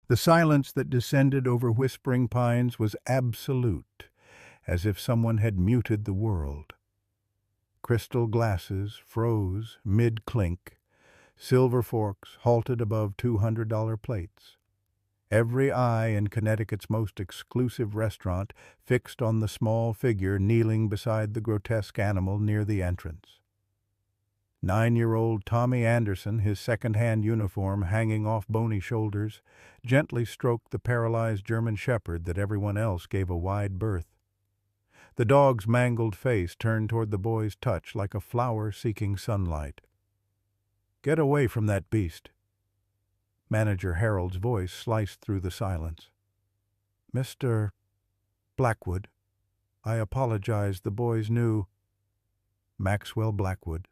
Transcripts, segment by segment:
The silence that descended over Whispering Pines was absolute, as if someone had muted the world. Crystal glasses froze mid-clink. Silver forks halted above $200 plates. Every eye in Connecticut's most exclusive restaurant fixed on the small figure kneeling beside the grotesque animal near the entrance. 9-year-old Tommy Anderson, his second-hand uniform hanging off bony shoulders, gently stroked the paralyzed German shepherd that everyone else gave a wide berth. The dog's mangled face turned toward the boy's touch like a flower seeking sunlight. "Get away from that beast." Manager Harold's voice sliced through the silence. "Mr. Blackwood, I apologize." The boys knew Maxwell Blackwood,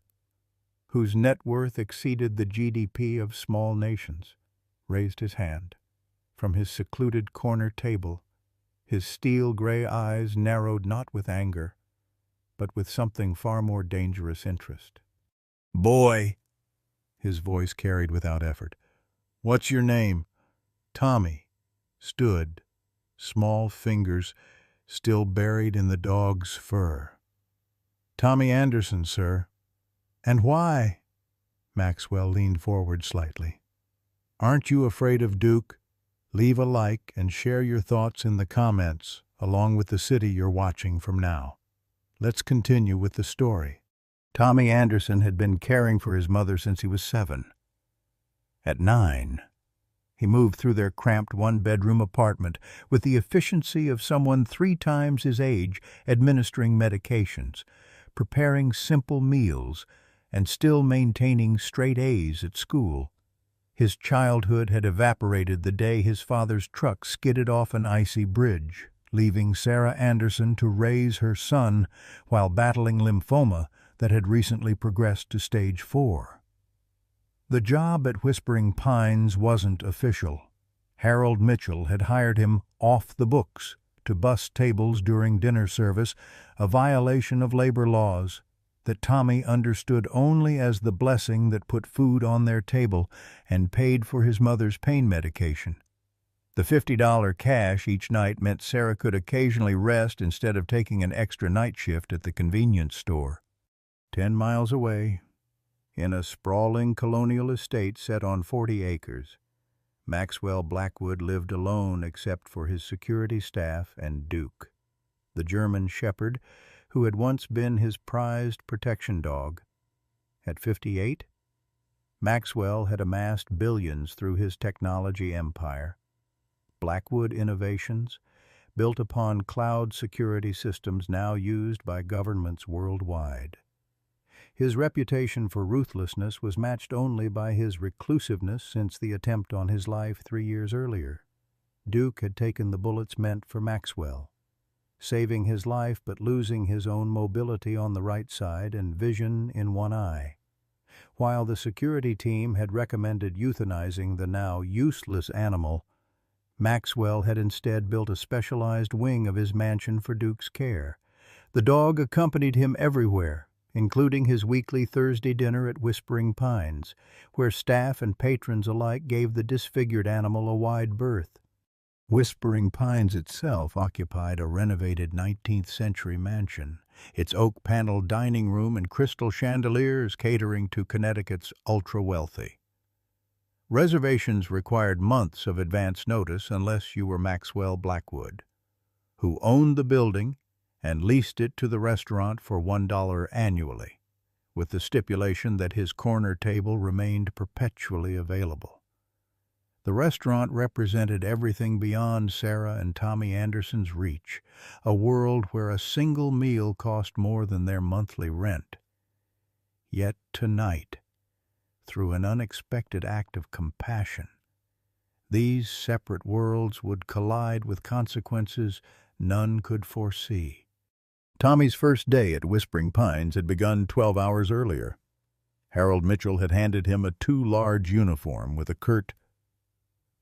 whose net worth exceeded the GDP of small nations, raised his hand. From his secluded corner table, his steel-gray eyes narrowed not with anger, but with something far more dangerous interest. "Boy," his voice carried without effort, "what's your name?" Tommy stood, small fingers still buried in the dog's fur. "Tommy Anderson, sir." "And why?" Maxwell leaned forward slightly. "Aren't you afraid of Duke? Leave a like and share your thoughts in the comments, along with the city you're watching from now. Let's continue with the story." Tommy Anderson had been caring for his mother since he was 7. At 9, he moved through their cramped one-bedroom apartment with the efficiency of someone 3 times his age, administering medications, preparing simple meals, and still maintaining straight A's at school. His childhood had evaporated the day his father's truck skidded off an icy bridge, leaving Sarah Anderson to raise her son while battling lymphoma that had recently progressed to stage 4. The job at Whispering Pines wasn't official. Harold Mitchell had hired him off the books to bus tables during dinner service, a violation of labor laws that Tommy understood only as the blessing that put food on their table and paid for his mother's pain medication. The $50 cash each night meant Sarah could occasionally rest instead of taking an extra night shift at the convenience store. 10 miles away, in a sprawling colonial estate set on 40 acres, Maxwell Blackwood lived alone except for his security staff and Duke, the German shepherd who had once been his prized protection dog. At 58, Maxwell had amassed billions through his technology empire. Blackwood Innovations, built upon cloud security systems now used by governments worldwide. His reputation for ruthlessness was matched only by his reclusiveness since the attempt on his life 3 years earlier. Duke had taken the bullets meant for Maxwell, saving his life but losing his own mobility on the right side and vision in one eye. While the security team had recommended euthanizing the now useless animal, Maxwell had instead built a specialized wing of his mansion for Duke's care. The dog accompanied him everywhere, including his weekly Thursday dinner at Whispering Pines, where staff and patrons alike gave the disfigured animal a wide berth. Whispering Pines itself occupied a renovated 19th-century mansion, its oak-paneled dining room and crystal chandeliers catering to Connecticut's ultra-wealthy. Reservations required months of advance notice unless you were Maxwell Blackwood, who owned the building and leased it to the restaurant for $1 annually, with the stipulation that his corner table remained perpetually available. The restaurant represented everything beyond Sarah and Tommy Anderson's reach, a world where a single meal cost more than their monthly rent. Yet tonight, through an unexpected act of compassion, these separate worlds would collide with consequences none could foresee. Tommy's first day at Whispering Pines had begun 12 hours earlier. Harold Mitchell had handed him a too large uniform with a curt,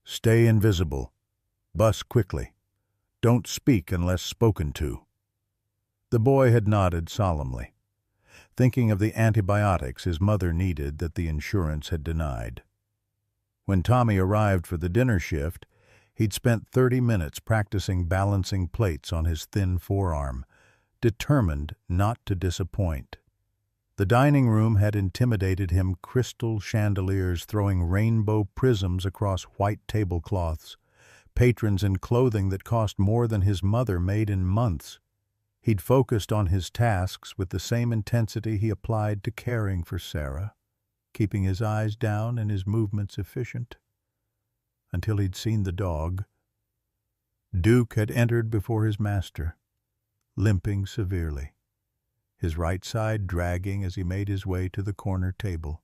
"Stay invisible. Bus quickly. Don't speak unless spoken to." The boy had nodded solemnly, thinking of the antibiotics his mother needed that the insurance had denied. When Tommy arrived for the dinner shift, He'd spent 30 minutes practicing balancing plates on his thin forearm, determined not to disappoint. The dining room had intimidated him, crystal chandeliers throwing rainbow prisms across white tablecloths, patrons in clothing that cost more than his mother made in months. He'd focused on his tasks with the same intensity he applied to caring for Sarah, keeping his eyes down and his movements efficient, until he'd seen the dog. Duke had entered before his master, limping severely, his right side dragging as he made his way to the corner table.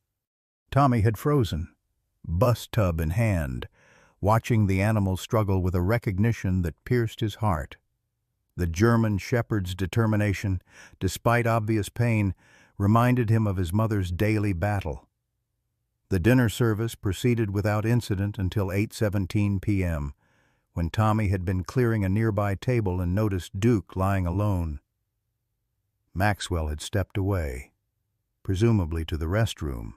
Tommy had frozen, bus tub in hand, watching the animal struggle with a recognition that pierced his heart. The German shepherd's determination, despite obvious pain, reminded him of his mother's daily battle. The dinner service proceeded without incident until 8:17 p.m., when Tommy had been clearing a nearby table and noticed Duke lying alone. Maxwell had stepped away, presumably to the restroom,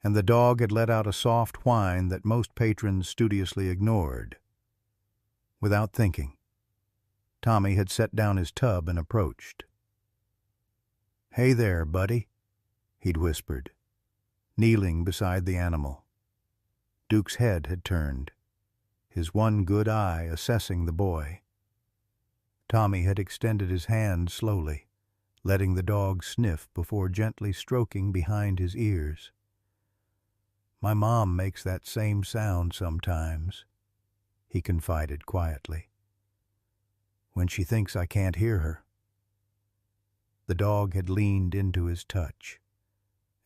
and the dog had let out a soft whine that most patrons studiously ignored. Without thinking, Tommy had set down his tub and approached. "Hey there, buddy," he'd whispered, kneeling beside the animal. Duke's head had turned, his one good eye assessing the boy. Tommy had extended his hand slowly, letting the dog sniff before gently stroking behind his ears. "My mom makes that same sound sometimes," he confided quietly, "when she thinks I can't hear her." The dog had leaned into his touch,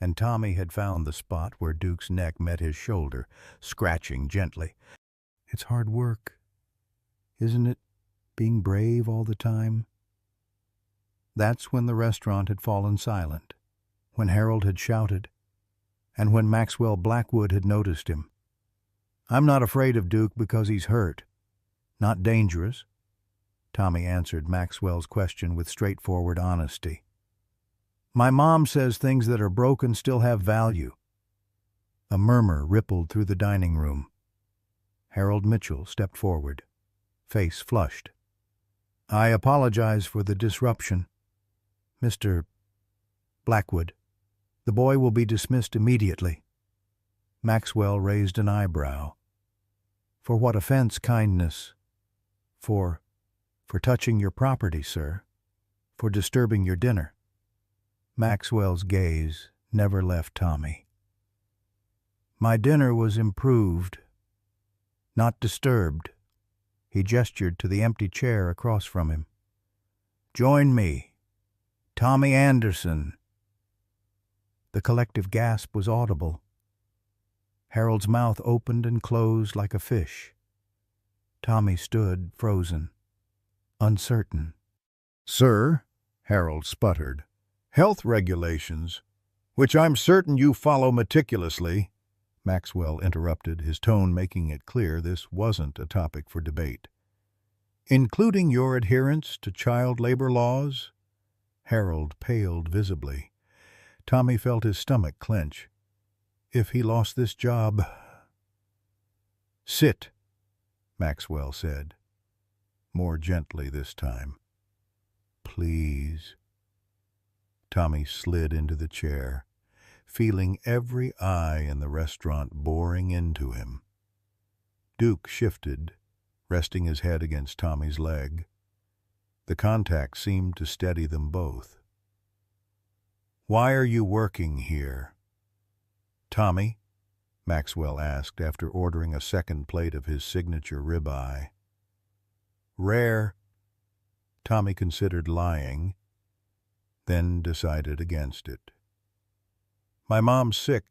and Tommy had found the spot where Duke's neck met his shoulder, scratching gently. "It's hard work, isn't it, being brave all the time?" That's when the restaurant had fallen silent, when Harold had shouted, and when Maxwell Blackwood had noticed him. "I'm not afraid of Duke because he's hurt. Not dangerous," Tommy answered Maxwell's question with straightforward honesty. "My mom says things that are broken still have value." A murmur rippled through the dining room. Harold Mitchell stepped forward, face flushed. "I apologize for the disruption. Mr. Blackwood, the boy will be dismissed immediately." Maxwell raised an eyebrow. "For what offense, kindness?" For touching your property, sir. For disturbing your dinner." Maxwell's gaze never left Tommy. "My dinner was improved, not disturbed." He gestured to the empty chair across from him. "Join me. Tommy Anderson." The collective gasp was audible. Harold's mouth opened and closed like a fish. Tommy stood frozen, uncertain. "Sir," Harold sputtered, "health regulations, which I'm certain you follow meticulously." Maxwell interrupted, his tone making it clear this wasn't a topic for debate. "Including your adherence to child labor laws?" Harold paled visibly. Tommy felt his stomach clench. If he lost this job... "Sit," Maxwell said, more gently this time. "Please." Tommy slid into the chair, feeling every eye in the restaurant boring into him. Duke shifted, resting his head against Tommy's leg. The contact seemed to steady them both. "Why are you working here?" "Tommy?" Maxwell asked after ordering a second plate of his signature ribeye. "Rare." Tommy considered lying, then decided against it. "My mom's sick.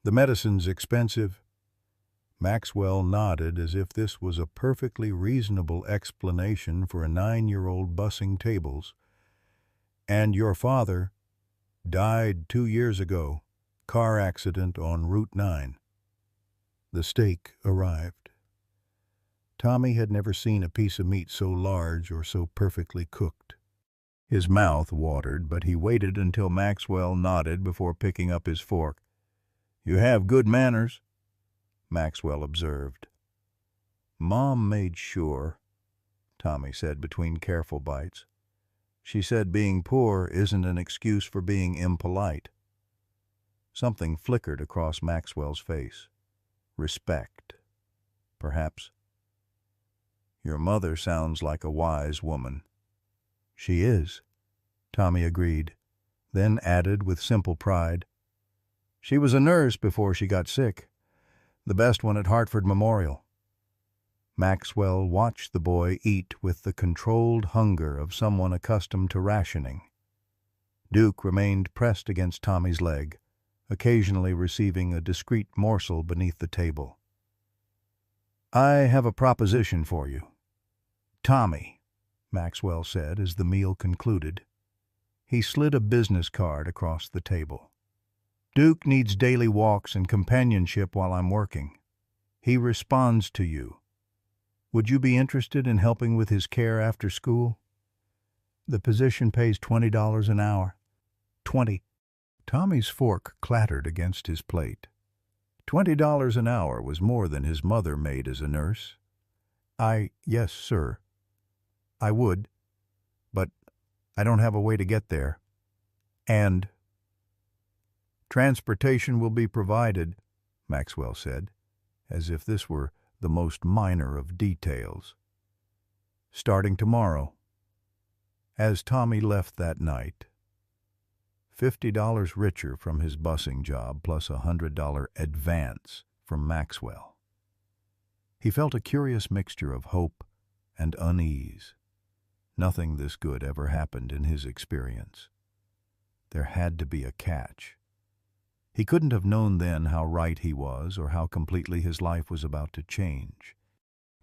The medicine's expensive." Maxwell nodded as if this was a perfectly reasonable explanation for a 9-year-old bussing tables. "And your father died 2 years ago. Car accident on Route 9. The steak arrived. Tommy had never seen a piece of meat so large or so perfectly cooked. His mouth watered, but he waited until Maxwell nodded before picking up his fork. "You have good manners," Maxwell observed. "Mom made sure," Tommy said between careful bites. "She said being poor isn't an excuse for being impolite." Something flickered across Maxwell's face. Respect, perhaps. "Your mother sounds like a wise woman." "She is," Tommy agreed, then added with simple pride, "She was a nurse before she got sick. The best one at Hartford Memorial." Maxwell watched the boy eat with the controlled hunger of someone accustomed to rationing. Duke remained pressed against Tommy's leg, occasionally receiving a discreet morsel beneath the table. "I have a proposition for you." "Tommy," Maxwell said as the meal concluded. He slid a business card across the table. "Duke needs daily walks and companionship while I'm working. He responds to you. Would you be interested in helping with his care after school? The position pays $20 an hour." "20." Tommy's fork clattered against his plate. $20 an hour was more than his mother made as a nurse. Yes, sir. I would, but I don't have a way to get there. And transportation will be provided," Maxwell said, as if this were the most minor of details. "Starting tomorrow." As Tommy left that night, $50 richer from his busing job plus a $100 advance from Maxwell, he felt a curious mixture of hope and unease. Nothing this good ever happened in his experience. There had to be a catch. He couldn't have known then how right he was or how completely his life was about to change.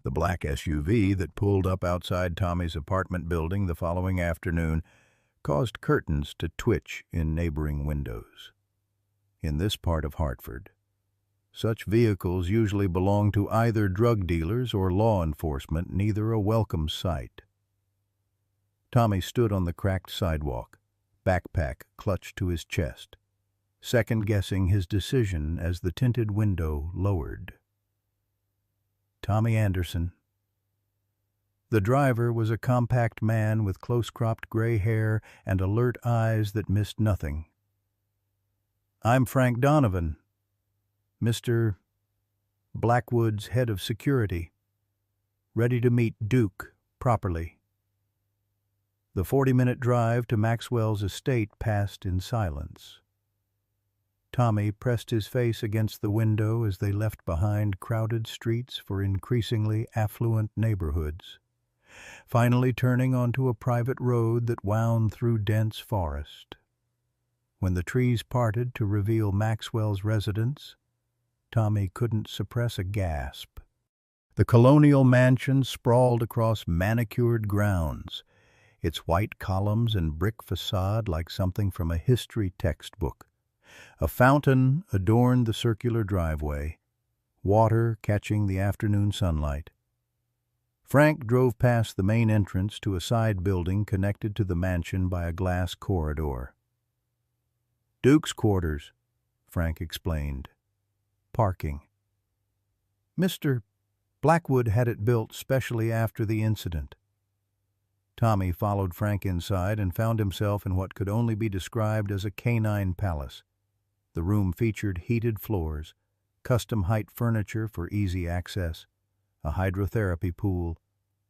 The black SUV that pulled up outside Tommy's apartment building the following afternoon caused curtains to twitch in neighboring windows. In this part of Hartford, such vehicles usually belong to either drug dealers or law enforcement, neither a welcome sight. Tommy stood on the cracked sidewalk, backpack clutched to his chest, second-guessing his decision as the tinted window lowered. Tommy Anderson. The driver was a compact man with close-cropped gray hair and alert eyes that missed nothing. "I'm Frank Donovan, Mr. Blackwood's head of security, ready to meet Duke properly." The 40-minute drive to Maxwell's estate passed in silence. Tommy pressed his face against the window as they left behind crowded streets for increasingly affluent neighborhoods, finally turning onto a private road that wound through dense forest. When the trees parted to reveal Maxwell's residence, Tommy couldn't suppress a gasp. The colonial mansion sprawled across manicured grounds, its white columns and brick facade like something from a history textbook. A fountain adorned the circular driveway, water catching the afternoon sunlight. Frank drove past the main entrance to a side building connected to the mansion by a glass corridor. "Duke's quarters," Frank explained. "Parking. Mr. Blackwood had it built specially after the incident." Tommy followed Frank inside and found himself in what could only be described as a canine palace. The room featured heated floors, custom-height furniture for easy access, a hydrotherapy pool,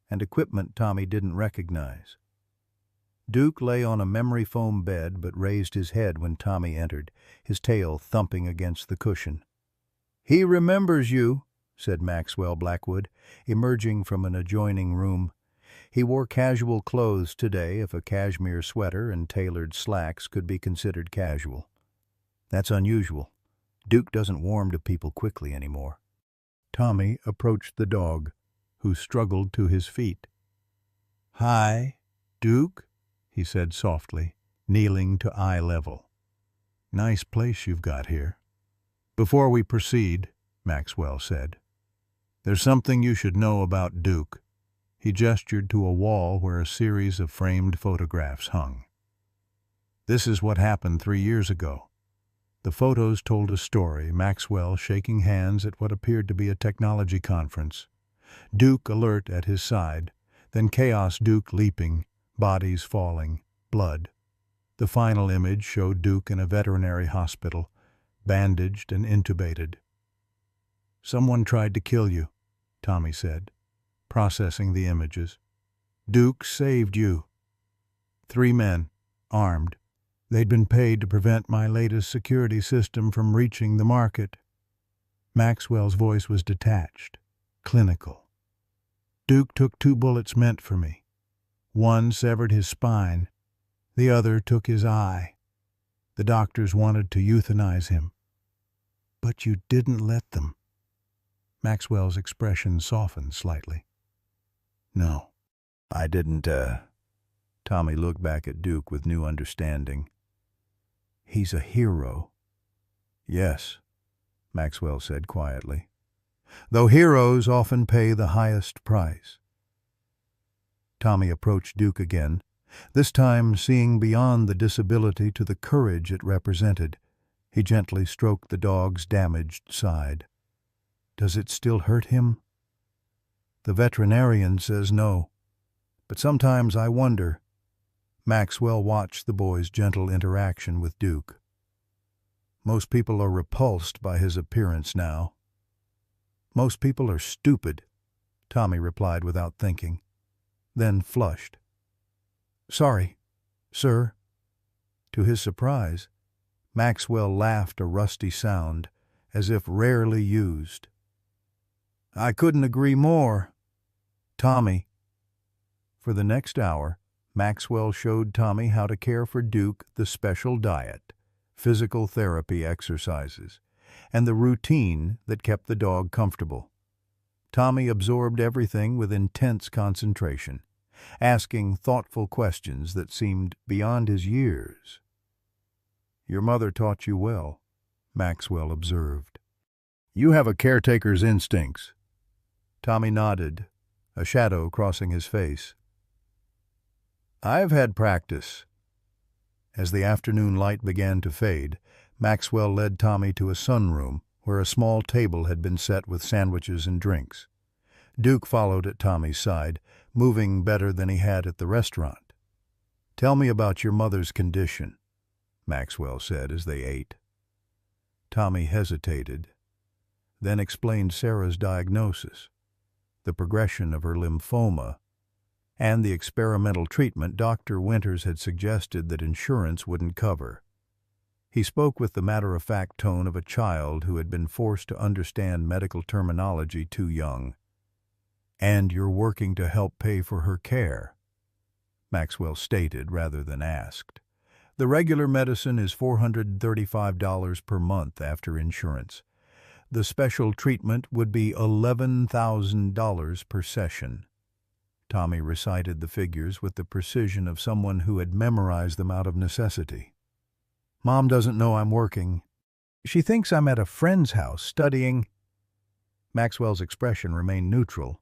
and equipment Tommy didn't recognize. Duke lay on a memory foam bed but raised his head when Tommy entered, his tail thumping against the cushion. "He remembers you," said Maxwell Blackwood, emerging from an adjoining room. He wore casual clothes today, if a cashmere sweater and tailored slacks could be considered casual. "That's unusual. Duke doesn't warm to people quickly anymore." Tommy approached the dog, who struggled to his feet. "Hi, Duke," he said softly, kneeling to eye level. "Nice place you've got here." "Before we proceed," Maxwell said, "there's something you should know about Duke." He gestured to a wall where a series of framed photographs hung. "This is what happened 3 years ago." The photos told a story, Maxwell shaking hands at what appeared to be a technology conference. Duke alert at his side, then Chaos Duke leaping, bodies falling, blood. The final image showed Duke in a veterinary hospital, bandaged and intubated. "Someone tried to kill you," Tommy said, processing the images. "Duke saved you. 3 men, armed. They'd been paid to prevent my latest security system from reaching the market." Maxwell's voice was detached, clinical. "Duke took 2 bullets meant for me. One severed his spine. The other took his eye. The doctors wanted to euthanize him. But you didn't let them." Maxwell's expression softened slightly. "No, I didn't, Tommy looked back at Duke with new understanding. "He's a hero." "Yes," Maxwell said quietly, "though heroes often pay the highest price." Tommy approached Duke again, this time seeing beyond the disability to the courage it represented. He gently stroked the dog's damaged side. "Does it still hurt him?" "The veterinarian says no, but sometimes I wonder." Maxwell watched the boy's gentle interaction with Duke. "Most people are repulsed by his appearance now." "Most people are stupid," Tommy replied without thinking, then flushed. "Sorry, sir." To his surprise, Maxwell laughed a rusty sound, as if rarely used. "I couldn't agree more, Tommy." For the next hour, Maxwell showed Tommy how to care for Duke the special diet, physical therapy exercises, and the routine that kept the dog comfortable. Tommy absorbed everything with intense concentration, asking thoughtful questions that seemed beyond his years. "Your mother taught you well," Maxwell observed. "You have a caretaker's instincts." Tommy nodded, a shadow crossing his face. "I've had practice." As the afternoon light began to fade, Maxwell led Tommy to a sunroom where a small table had been set with sandwiches and drinks. Duke followed at Tommy's side, moving better than he had at the restaurant. "Tell me about your mother's condition," Maxwell said as they ate. Tommy hesitated, then explained Sarah's diagnosis, the progression of her lymphoma, and the experimental treatment Dr. Winters had suggested that insurance wouldn't cover. He spoke with the matter-of-fact tone of a child who had been forced to understand medical terminology too young. "And you're working to help pay for her care," Maxwell stated rather than asked. "The regular medicine is $435 per month after insurance. The special treatment would be $11,000 per session." Tommy recited the figures with the precision of someone who had memorized them out of necessity. "Mom doesn't know I'm working. She thinks I'm at a friend's house studying." Maxwell's expression remained neutral,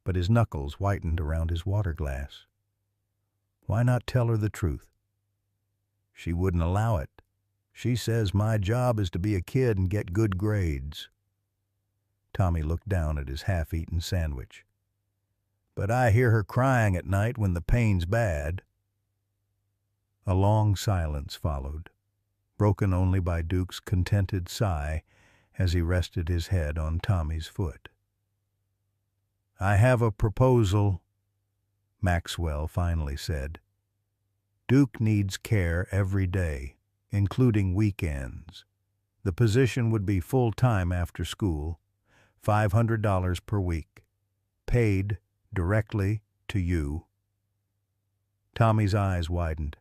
but his knuckles whitened around his water glass. Why not tell her the truth? "She wouldn't allow it. She says my job is to be a kid and get good grades." Tommy looked down at his half-eaten sandwich. "But I hear her crying at night when the pain's bad." A long silence followed, broken only by Duke's contented sigh as he rested his head on Tommy's foot. "I have a proposal," Maxwell finally said. "Duke needs care every day, including weekends. The position would be full-time after school, $500 per week, paid directly to you." Tommy's eyes widened.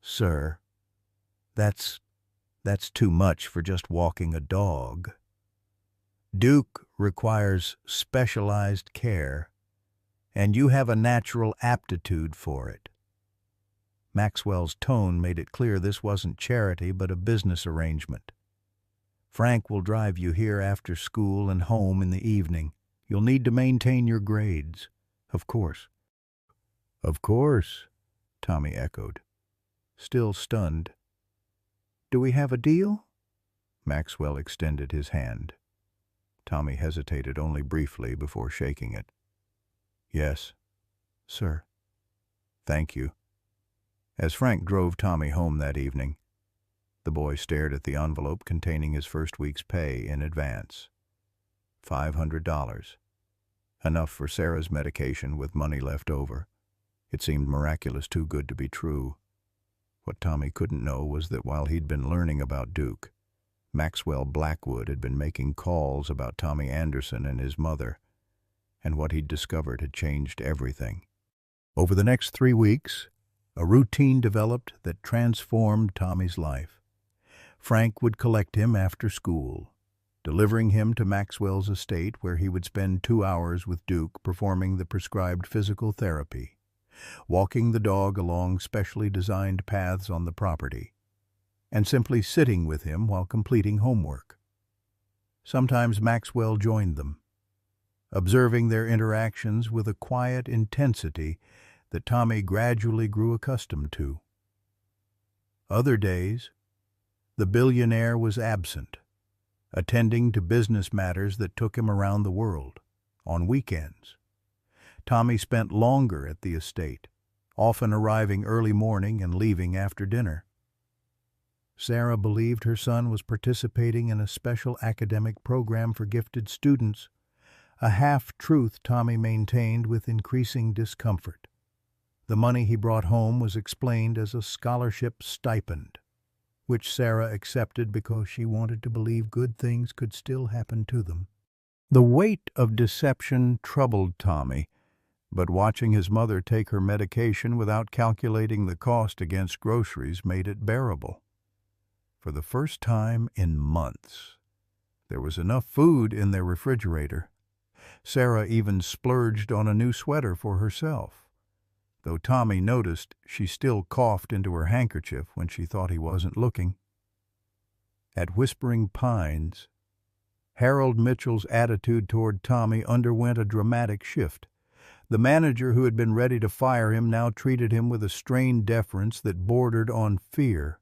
"Sir, that's too much for just walking a dog. Duke requires specialized care, and you have a natural aptitude for it." Maxwell's tone made it clear this wasn't charity but a business arrangement. "Frank will drive you here after school and home in the evening. You'll need to maintain your grades, of course." "Of course," Tommy echoed, still stunned. "Do we have a deal?" Maxwell extended his hand. Tommy hesitated only briefly before shaking it. "Yes, sir. Thank you." As Frank drove Tommy home that evening, the boy stared at the envelope containing his first week's pay in advance. $500. Enough for Sarah's medication with money left over. It seemed miraculous, too good to be true. What Tommy couldn't know was that while he'd been learning about Duke, Maxwell Blackwood had been making calls about Tommy Anderson and his mother, and what he'd discovered had changed everything. Over the next 3 weeks, a routine developed that transformed Tommy's life. Frank would collect him after school, delivering him to Maxwell's estate where he would spend 2 hours with Duke performing the prescribed physical therapy, walking the dog along specially designed paths on the property, and simply sitting with him while completing homework. Sometimes Maxwell joined them, observing their interactions with a quiet intensity that Tommy gradually grew accustomed to. Other days, the billionaire was absent, attending to business matters that took him around the world. On weekends, Tommy spent longer at the estate, often arriving early morning and leaving after dinner. Sarah believed her son was participating in a special academic program for gifted students, a half-truth Tommy maintained with increasing discomfort. The money he brought home was explained as a scholarship stipend, which Sarah accepted because she wanted to believe good things could still happen to them. The weight of deception troubled Tommy, but watching his mother take her medication without calculating the cost against groceries made it bearable. For the first time in months, there was enough food in their refrigerator. Sarah even splurged on a new sweater for herself, though Tommy noticed she still coughed into her handkerchief when she thought he wasn't looking. At Whispering Pines, Harold Mitchell's attitude toward Tommy underwent a dramatic shift. The manager who had been ready to fire him now treated him with a strained deference that bordered on fear.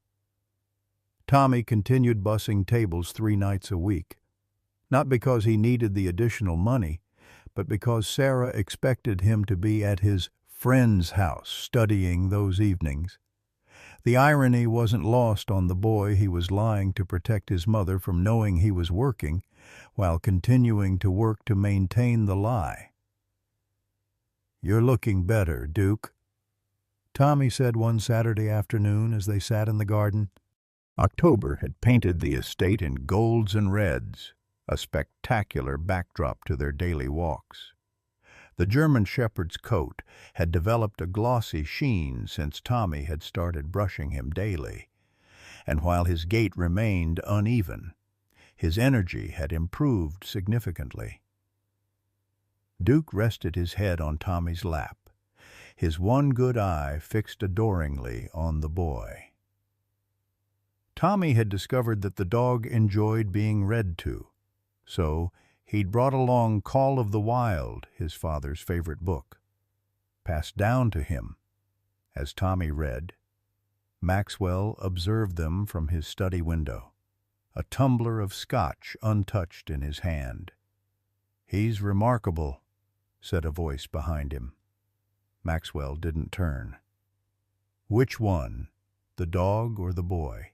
Tommy continued bussing tables 3 nights a week, not because he needed the additional money, but because Sarah expected him to be at his friend's house studying those evenings. The irony wasn't lost on the boy. He was lying to protect his mother from knowing he was working, while continuing to work to maintain the lie. "You're looking better, Duke," Tommy said one Saturday afternoon as they sat in the garden. October had painted the estate in golds and reds, a spectacular backdrop to their daily walks. The German shepherd's coat had developed a glossy sheen since Tommy had started brushing him daily, and while his gait remained uneven, his energy had improved significantly. Duke rested his head on Tommy's lap, his one good eye fixed adoringly on the boy. Tommy had discovered that the dog enjoyed being read to, so he'd brought along Call of the Wild, his father's favorite book. Passed down to him. As Tommy read, Maxwell observed them from his study window, a tumbler of scotch untouched in his hand. "He's remarkable," said a voice behind him. Maxwell didn't turn. Which one, the dog or the boy?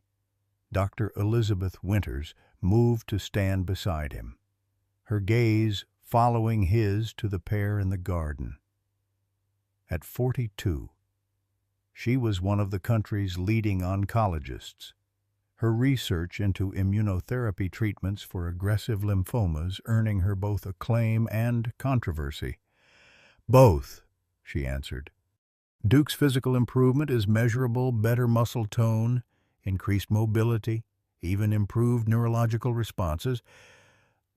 Dr. Elizabeth Winters moved to stand beside him, her gaze following his to the pair in the garden. At 42, she was one of the country's leading oncologists, her research into immunotherapy treatments for aggressive lymphomas earning her both acclaim and controversy. "Both," she answered. "Duke's physical improvement is measurable: better muscle tone, increased mobility, even improved neurological responses.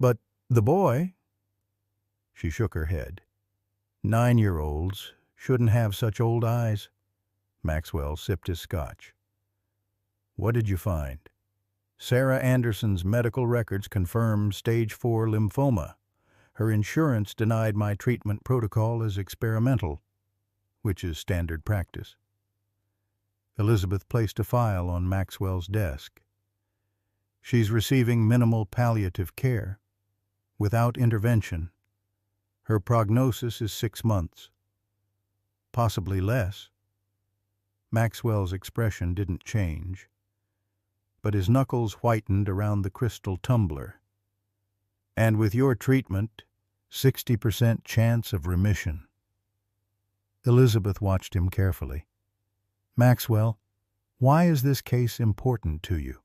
But the boy—" She shook her head. 9-year-olds shouldn't have such old eyes." Maxwell sipped his scotch. "What did you find?" "Sarah Anderson's medical records confirm stage 4 lymphoma. Her insurance denied my treatment protocol as experimental, which is standard practice." Elizabeth placed a file on Maxwell's desk. "She's receiving minimal palliative care. Without intervention, her prognosis is 6 months. Possibly less. Maxwell's expression didn't change, but his knuckles whitened around the crystal tumbler. And with your treatment, 60% chance of remission. Elizabeth watched him carefully. Maxwell, why is this case important to you?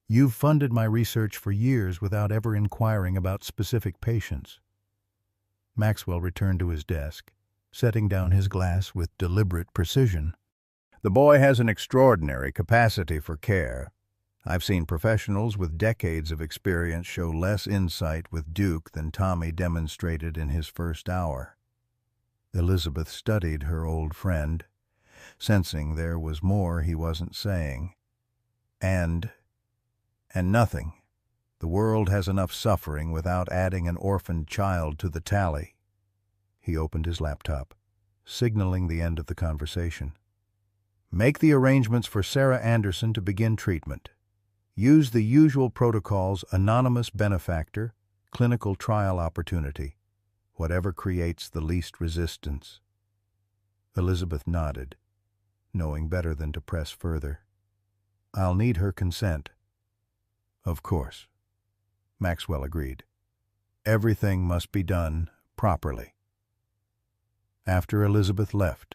You've funded my research for years without ever inquiring about specific patients. Maxwell returned to his desk, setting down his glass with deliberate precision. The boy has an extraordinary capacity for care. I've seen professionals with decades of experience show less insight with Duke than Tommy demonstrated in his first hour. Elizabeth studied her old friend, sensing there was more he wasn't saying. And nothing. The world has enough suffering without adding an orphaned child to the tally. He opened his laptop, signaling the end of the conversation. Make the arrangements for Sarah Anderson to begin treatment. Use the usual protocols: anonymous benefactor, clinical trial opportunity, whatever creates the least resistance. Elizabeth nodded, knowing better than to press further. I'll need her consent. Of course. Maxwell agreed. Everything must be done properly. After Elizabeth left,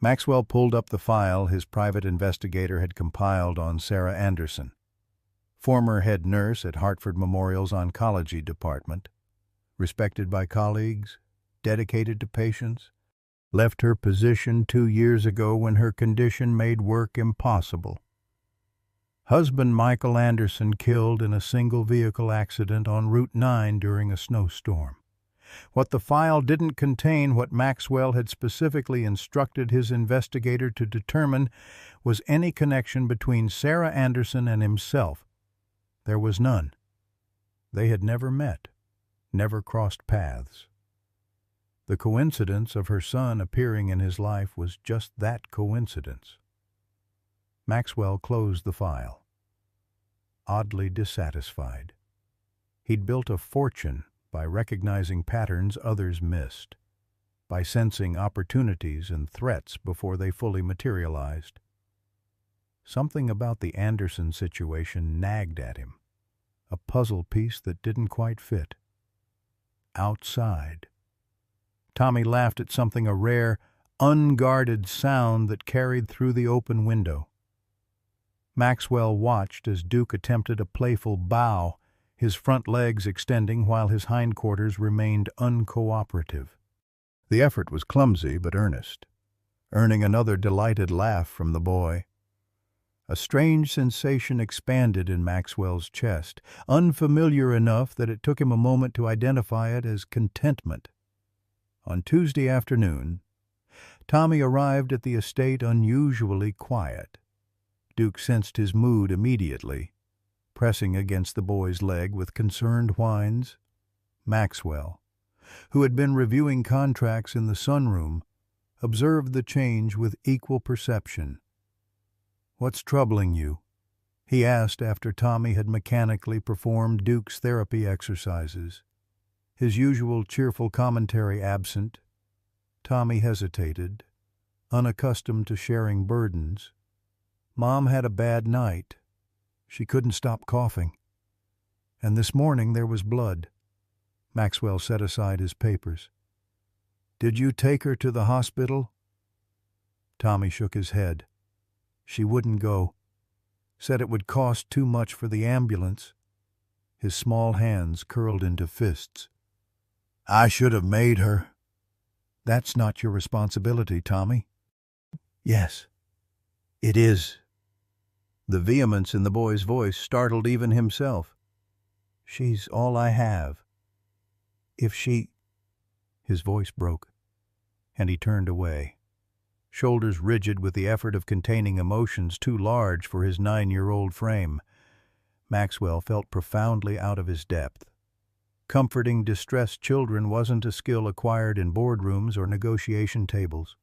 Maxwell pulled up the file his private investigator had compiled on Sarah Anderson, former head nurse at Hartford Memorial's Oncology Department, respected by colleagues, dedicated to patients, left her position 2 years ago when her condition made work impossible. Husband Michael Anderson killed in a single-vehicle accident on Route 9 during a snowstorm. What the file didn't contain, what Maxwell had specifically instructed his investigator to determine, was any connection between Sarah Anderson and himself. There was none. They had never met, never crossed paths. The coincidence of her son appearing in his life was just that coincidence. Maxwell closed the file, oddly dissatisfied. He'd built a fortune by recognizing patterns others missed, by sensing opportunities and threats before they fully materialized. Something about the Anderson situation nagged at him, a puzzle piece that didn't quite fit. Outside, Tommy laughed at something, a rare, unguarded sound that carried through the open window. Maxwell watched as Duke attempted a playful bow, his front legs extending while his hindquarters remained uncooperative. The effort was clumsy but earnest, earning another delighted laugh from the boy. A strange sensation expanded in Maxwell's chest, unfamiliar enough that it took him a moment to identify it as contentment. On Tuesday afternoon, Tommy arrived at the estate unusually quiet. Duke sensed his mood immediately, pressing against the boy's leg with concerned whines. Maxwell, who had been reviewing contracts in the sunroom, observed the change with equal perception. "What's troubling you?" he asked after Tommy had mechanically performed Duke's therapy exercises. His usual cheerful commentary absent, Tommy hesitated, unaccustomed to sharing burdens. "Mom had a bad night. She couldn't stop coughing. And this morning there was blood." Maxwell set aside his papers. "Did you take her to the hospital?" Tommy shook his head. "She wouldn't go. Said it would cost too much for the ambulance." His small hands curled into fists. "I should have made her." "That's not your responsibility, Tommy." "Yes, it is." The vehemence in the boy's voice startled even himself. "She's all I have. If she—" His voice broke, and he turned away, shoulders rigid with the effort of containing emotions too large for his 9-year-old frame. Maxwell felt profoundly out of his depth. Comforting distressed children wasn't a skill acquired in boardrooms or negotiation tables.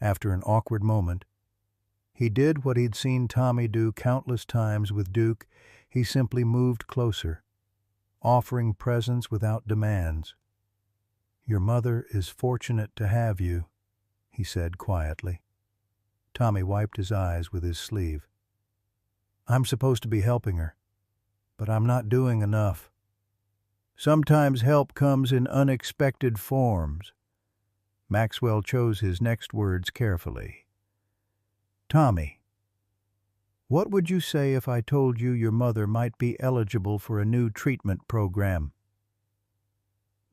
After an awkward moment, he did what he'd seen Tommy do countless times with Duke. He simply moved closer, offering presents without demands. "Your mother is fortunate to have you," he said quietly. Tommy wiped his eyes with his sleeve. "I'm supposed to be helping her, but I'm not doing enough. Sometimes help comes in unexpected forms." Maxwell chose his next words carefully. "Tommy, what would you say if I told you your mother might be eligible for a new treatment program?"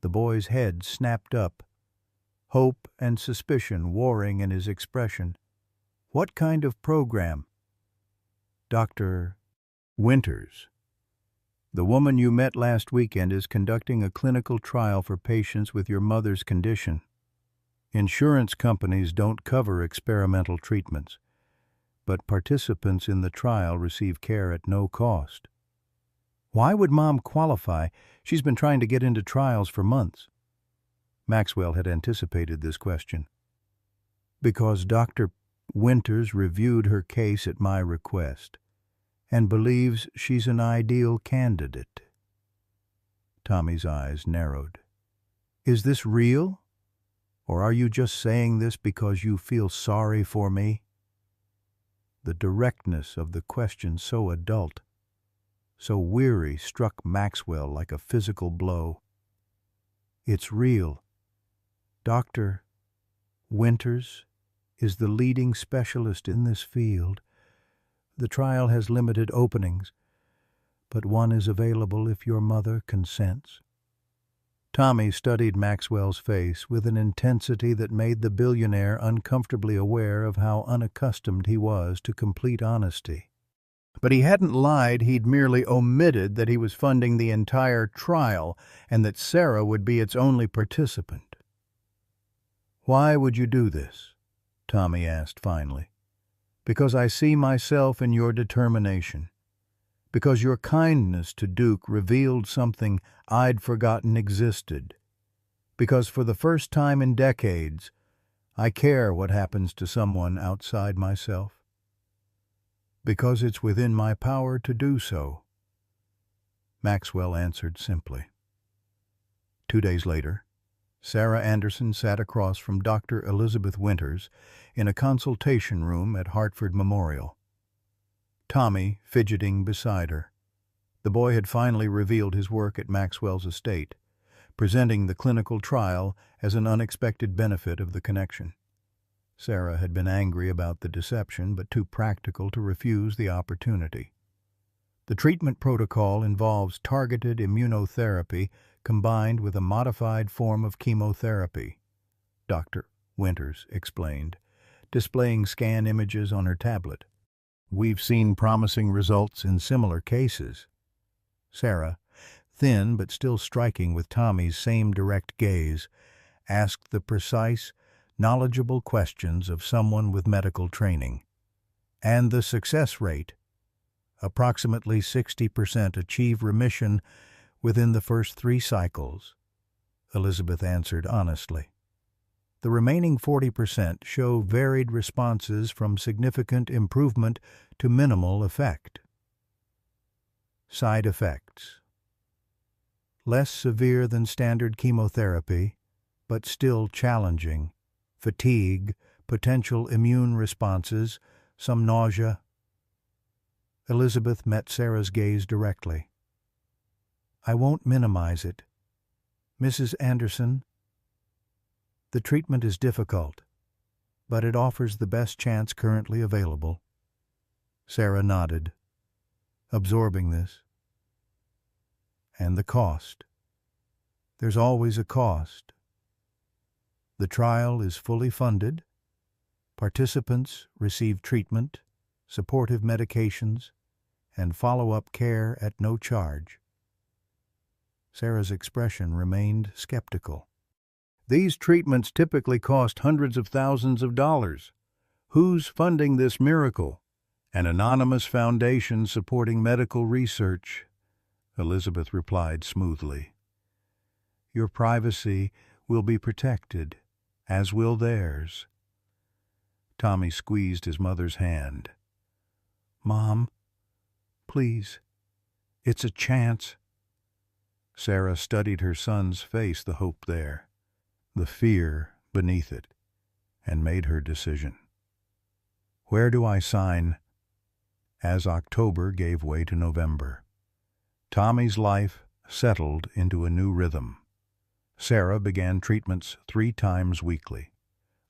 The boy's head snapped up, hope and suspicion warring in his expression. "What kind of program?" "Dr. Winters. The woman you met last weekend is conducting a clinical trial for patients with your mother's condition. Insurance companies don't cover experimental treatments, but participants in the trial receive care at no cost." "Why would Mom qualify? She's been trying to get into trials for months." Maxwell had anticipated this question. "Because Dr. Winters reviewed her case at my request and believes she's an ideal candidate." Tommy's eyes narrowed. "Is this real? Or are you just saying this because you feel sorry for me?" The directness of the question, so adult, so weary, struck Maxwell like a physical blow. "It's real. Dr. Winters is the leading specialist in this field. The trial has limited openings, but one is available if your mother consents." Tommy studied Maxwell's face with an intensity that made the billionaire uncomfortably aware of how unaccustomed he was to complete honesty. But he hadn't lied, he'd merely omitted that he was funding the entire trial and that Sarah would be its only participant. "Why would you do this?" Tommy asked finally. "Because I see myself in your determination. Because your kindness to Duke revealed something I'd forgotten existed. Because for the first time in decades, I care what happens to someone outside myself. Because it's within my power to do so." Maxwell answered simply. 2 days later, Sarah Anderson sat across from Dr. Elizabeth Winters in a consultation room at Hartford Memorial. Tommy fidgeting beside her. The boy had finally revealed his work at Maxwell's estate, presenting the clinical trial as an unexpected benefit of the connection. Sarah had been angry about the deception, but too practical to refuse the opportunity. The treatment protocol involves targeted immunotherapy combined with a modified form of chemotherapy, Dr. Winters explained, displaying scan images on her tablet. "We've seen promising results in similar cases." Sarah, thin but still striking with Tommy's same direct gaze, asked the precise, knowledgeable questions of someone with medical training. "And the success rate? Approximately 60% achieve remission within the first 3 cycles," Elizabeth answered honestly. "The remaining 40% show varied responses from significant improvement to minimal effect." Side effects: less severe than standard chemotherapy, but still challenging. Fatigue, potential immune responses, some nausea. Elizabeth met Sarah's gaze directly. "I won't minimize it. Mrs. Anderson, the treatment is difficult, but it offers the best chance currently available." Sarah nodded, absorbing this. "And the cost. There's always a cost. The trial is fully funded. Participants receive treatment, supportive medications, and follow-up care at no charge." Sarah's expression remained skeptical. "These treatments typically cost hundreds of thousands of dollars. Who's funding this miracle?" "An anonymous foundation supporting medical research," Elizabeth replied smoothly. "Your privacy will be protected, as will theirs." Tommy squeezed his mother's hand. "Mom, please, it's a chance." Sarah studied her son's face, the hope there, the fear beneath it, and made her decision. Where do I sign? As October gave way to November, Tommy's life settled into a new rhythm. Sarah began treatments 3 times weekly,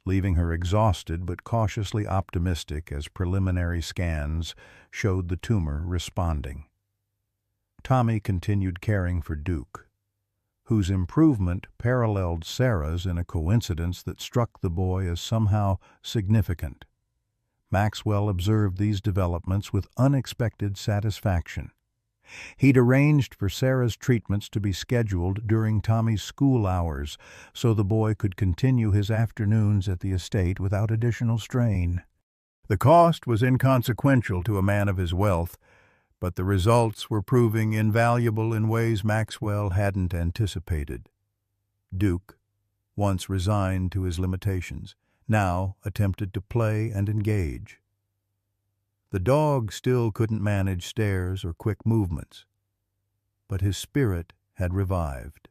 leaving her exhausted but cautiously optimistic as preliminary scans showed the tumor responding. Tommy continued caring for Duke, whose improvement paralleled Sarah's in a coincidence that struck the boy as somehow significant. Maxwell observed these developments with unexpected satisfaction. He'd arranged for Sarah's treatments to be scheduled during Tommy's school hours so the boy could continue his afternoons at the estate without additional strain. The cost was inconsequential to a man of his wealth, but the results were proving invaluable in ways Maxwell hadn't anticipated. Duke, once resigned to his limitations, now attempted to play and engage. The dog still couldn't manage stares or quick movements, but his spirit had revived.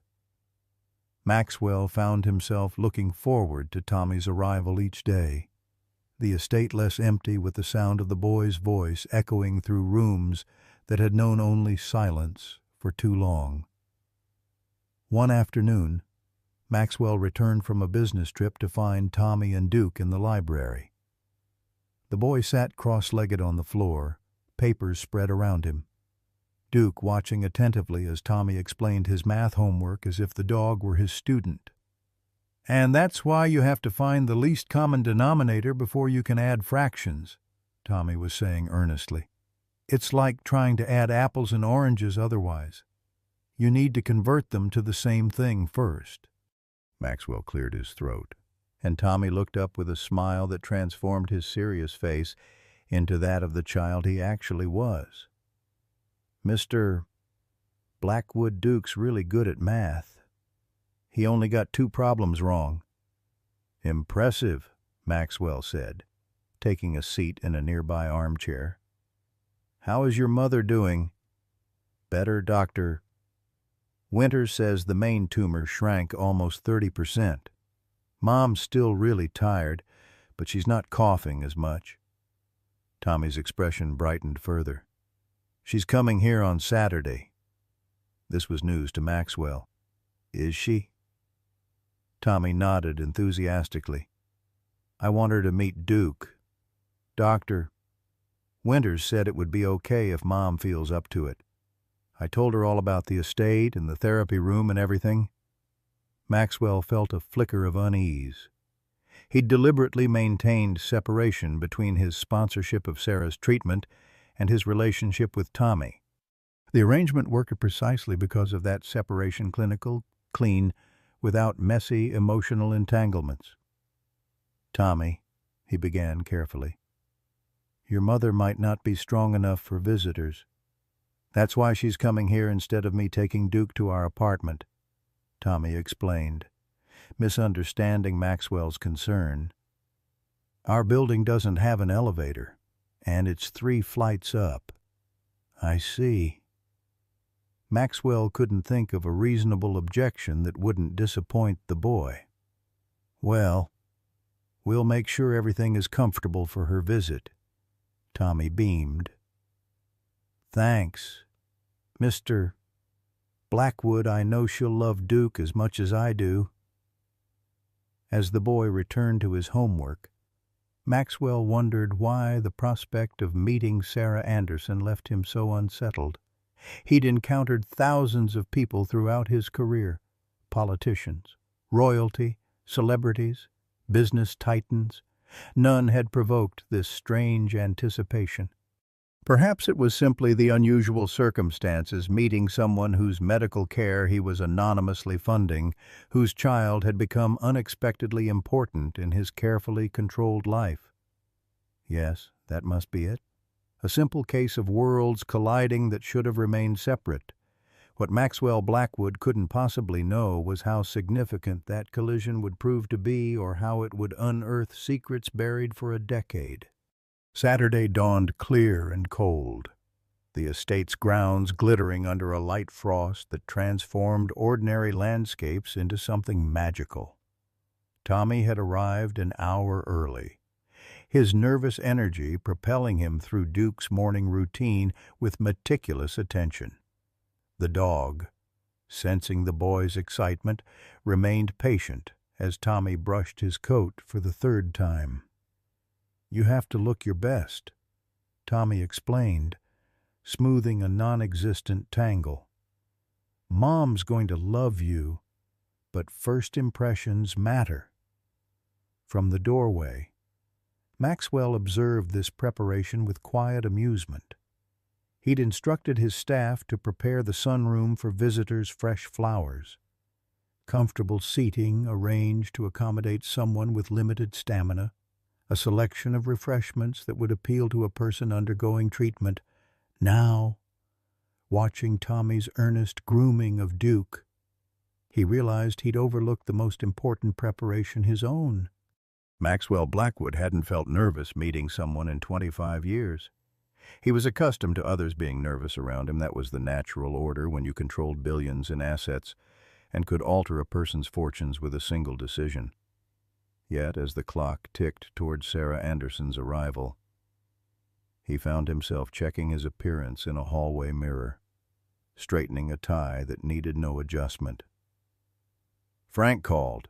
Maxwell found himself looking forward to Tommy's arrival each day, the estate less empty with the sound of the boy's voice echoing through rooms that had known only silence for too long. One afternoon, Maxwell returned from a business trip to find Tommy and Duke in the library. The boy sat cross-legged on the floor, papers spread around him. Duke watching attentively as Tommy explained his math homework as if the dog were his student. "And that's why you have to find the least common denominator before you can add fractions," Tommy was saying earnestly. "It's like trying to add apples and oranges otherwise. You need to convert them to the same thing first." Maxwell cleared his throat, and Tommy looked up with a smile that transformed his serious face into that of the child he actually was. "Mr. Blackwood Duke's really good at math. He only got 2 problems wrong." "Impressive," Maxwell said, taking a seat in a nearby armchair. "How is your mother doing?" "Better, Doctor. Winters says the main tumor shrank almost 30%. Mom's still really tired, but she's not coughing as much." Tommy's expression brightened further. "She's coming here on Saturday." This was news to Maxwell. "Is she?" Tommy nodded enthusiastically. "I want her to meet Duke. Doctor, Winters said it would be okay if Mom feels up to it. I told her all about the estate and the therapy room and everything." Maxwell felt a flicker of unease. He'd deliberately maintained separation between his sponsorship of Sarah's treatment and his relationship with Tommy. The arrangement worked precisely because of that separation, clinical, clean, without messy emotional entanglements. "Tommy," he began carefully, "your mother might not be strong enough for visitors. That's why she's coming here instead of me taking Duke to our apartment," Tommy explained, misunderstanding Maxwell's concern. "Our building doesn't have an elevator, and it's 3 flights up." "I see." Maxwell couldn't think of a reasonable objection that wouldn't disappoint the boy. "Well, we'll make sure everything is comfortable for her visit." Tommy beamed. "Thanks. Mr. Blackwood, I know she'll love Duke as much as I do." As the boy returned to his homework, Maxwell wondered why the prospect of meeting Sarah Anderson left him so unsettled. He'd encountered thousands of people throughout his career, politicians, royalty, celebrities, business titans. None had provoked this strange anticipation. Perhaps it was simply the unusual circumstances meeting someone whose medical care he was anonymously funding, whose child had become unexpectedly important in his carefully controlled life. Yes, that must be it. A simple case of worlds colliding that should have remained separate. What Maxwell Blackwood couldn't possibly know was how significant that collision would prove to be, or how it would unearth secrets buried for a decade. Saturday dawned clear and cold. the estate's grounds glittering under a light frost that transformed ordinary landscapes into something magical. Tommy had arrived an hour early, his nervous energy propelling him through Duke's morning routine with meticulous attention. The dog, sensing the boy's excitement, remained patient as Tommy brushed his coat for the third time. "You have to look your best," Tommy explained, smoothing a non-existent tangle. "Mom's going to love you, but first impressions matter." From the doorway, Maxwell observed this preparation with quiet amusement. He'd instructed his staff to prepare the sunroom for visitors' fresh flowers. Comfortable seating arranged to accommodate someone with limited stamina, a selection of refreshments that would appeal to a person undergoing treatment. Now, watching Tommy's earnest grooming of Duke, he realized he'd overlooked the most important preparation, his own. Maxwell Blackwood hadn't felt nervous meeting someone in 25 years. He was accustomed to others being nervous around him. That was the natural order when you controlled billions in assets and could alter a person's fortunes with a single decision. Yet, as the clock ticked toward Sarah Anderson's arrival, he found himself checking his appearance in a hallway mirror, straightening a tie that needed no adjustment. "Frank called,"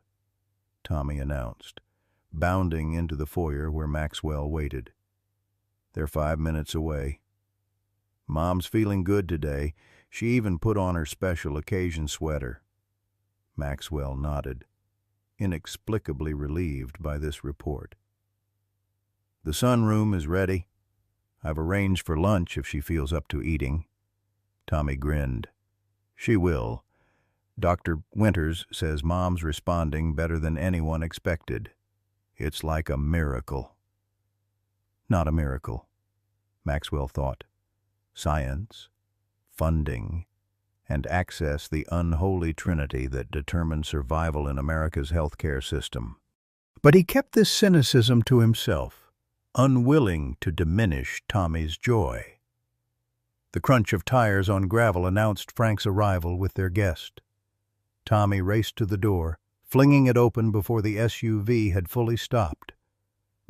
Tommy announced, bounding into the foyer where Maxwell waited. "They're 5 minutes away. Mom's feeling good today. She even put on her special occasion sweater." Maxwell nodded, inexplicably relieved by this report. "The sunroom is ready. I've arranged for lunch if she feels up to eating." Tommy grinned. "She will. Dr. Winters says Mom's responding better than anyone expected. It's like a miracle." Not a miracle, Maxwell thought. Science, funding, and access, the unholy trinity that determined survival in America's healthcare system. But he kept this cynicism to himself, unwilling to diminish Tommy's joy. The crunch of tires on gravel announced Frank's arrival with their guest. Tommy raced to the door, flinging it open before the SUV had fully stopped.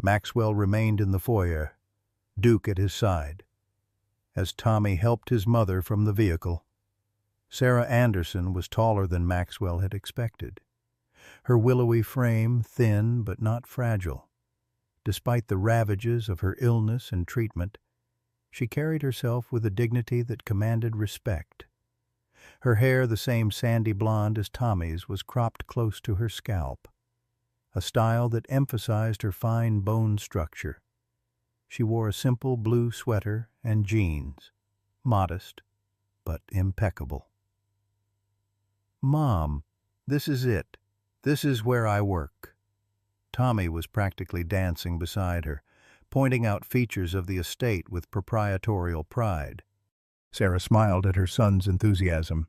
Maxwell remained in the foyer, Duke at his side. As Tommy helped his mother from the vehicle, Sarah Anderson was taller than Maxwell had expected, her willowy frame thin but not fragile. Despite the ravages of her illness and treatment, she carried herself with a dignity that commanded respect. Her hair, the same sandy blonde as Tommy's, was cropped close to her scalp, a style that emphasized her fine bone structure. She wore a simple blue sweater and jeans, modest but impeccable. "Mom, this is it. This is where I work." Tommy was practically dancing beside her, pointing out features of the estate with proprietorial pride. Sarah smiled at her son's enthusiasm,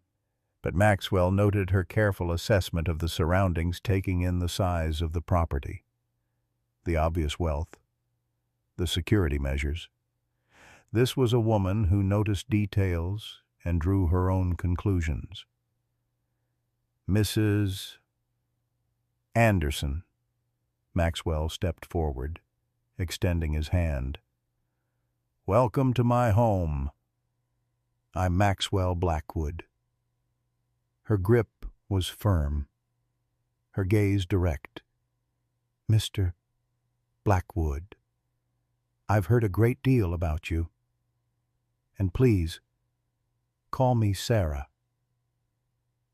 but Maxwell noted her careful assessment of the surroundings, taking in the size of the property, the obvious wealth, the security measures. This was a woman who noticed details and drew her own conclusions. "Mrs. Anderson." Maxwell stepped forward, extending his hand. "Welcome to my home. I'm Maxwell Blackwood." Her grip was firm, her gaze direct. "Mr. Blackwood, I've heard a great deal about you. And please, call me Sarah."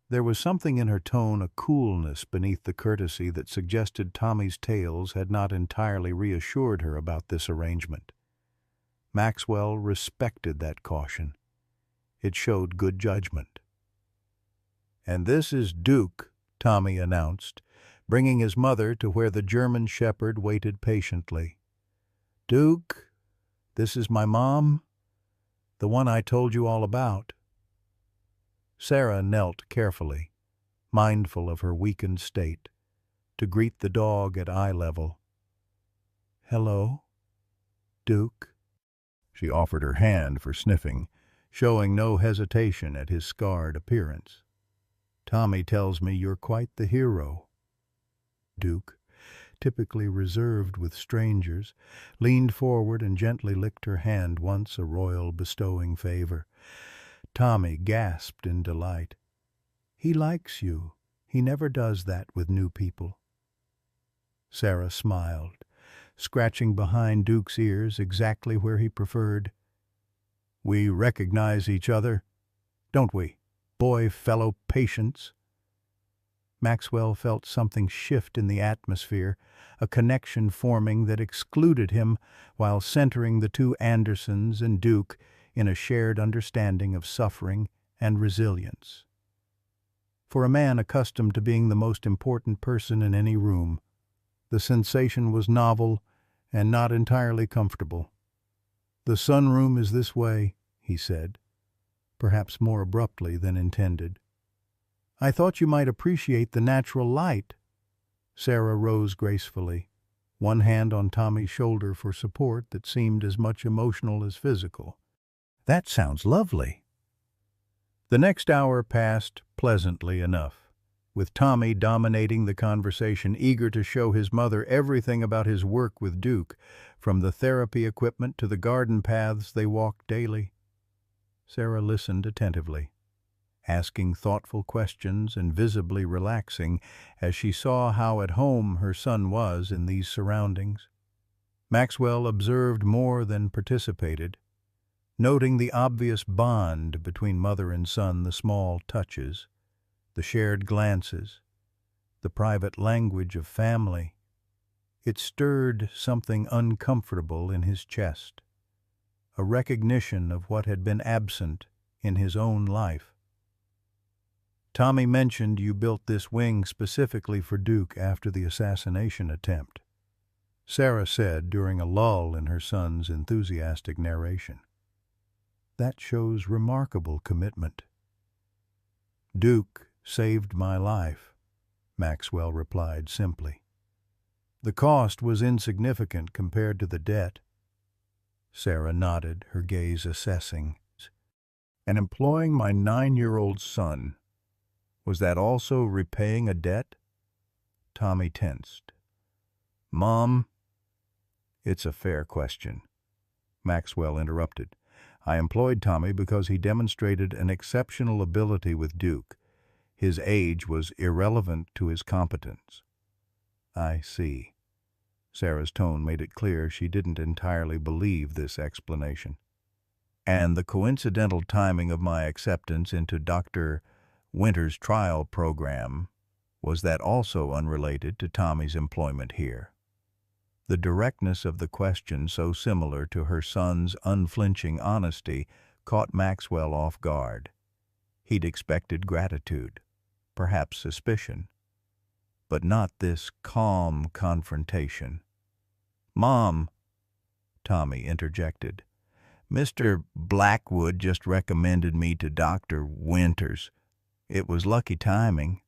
There was something in her tone, a coolness beneath the courtesy that suggested Tommy's tales had not entirely reassured her about this arrangement. Maxwell respected that caution. It showed good judgment. "And this is Duke," Tommy announced, bringing his mother to where the German shepherd waited patiently. "Duke, this is my mom, the one I told you all about." Sarah knelt carefully, mindful of her weakened state, to greet the dog at eye level. "Hello, Duke." She offered her hand for sniffing, showing no hesitation at his scarred appearance. "Tommy tells me you're quite the hero." Duke, typically reserved with strangers, leaned forward and gently licked her hand, once a royal bestowing favor. Tommy gasped in delight. "He likes you. He never does that with new people." Sarah smiled, scratching behind Duke's ears exactly where he preferred. "We recognize each other, don't we, boy-fellow patients?" Maxwell felt something shift in the atmosphere, a connection forming that excluded him while centering the two Andersons and Duke in a shared understanding of suffering and resilience. For a man accustomed to being the most important person in any room, the sensation was novel and not entirely comfortable. "The sunroom is this way," he said, perhaps more abruptly than intended. "I thought you might appreciate the natural light." Sarah rose gracefully, one hand on Tommy's shoulder for support that seemed as much emotional as physical. "That sounds lovely." The next hour passed pleasantly enough, with Tommy dominating the conversation, eager to show his mother everything about his work with Duke, from the therapy equipment to the garden paths they walked daily. Sarah listened attentively, asking thoughtful questions and visibly relaxing as she saw how at home her son was in these surroundings. Maxwell observed more than participated, noting the obvious bond between mother and son, the small touches, the shared glances, the private language of family. It stirred something uncomfortable in his chest, a recognition of what had been absent in his own life. "Tommy mentioned you built this wing specifically for Duke after the assassination attempt," Sarah said during a lull in her son's enthusiastic narration. "That shows remarkable commitment." "Duke saved my life," Maxwell replied simply. "The cost was insignificant compared to the debt." Sarah nodded, her gaze assessing. "And employing my 9-year-old son, was that also repaying a debt?" Tommy tensed. "Mom—" "It's a fair question," Maxwell interrupted. "I employed Tommy because he demonstrated an exceptional ability with Duke. His age was irrelevant to his competence." "I see." Sarah's tone made it clear she didn't entirely believe this explanation. "And the coincidental timing of my acceptance into Dr. Winter's trial program, was that also unrelated to Tommy's employment here?" The directness of the question, so similar to her son's unflinching honesty, caught Maxwell off guard. He'd expected gratitude, perhaps suspicion, but not this calm confrontation. "Mom," Tommy interjected, "Mr. Blackwood just recommended me to Dr. Winters. It was lucky timing."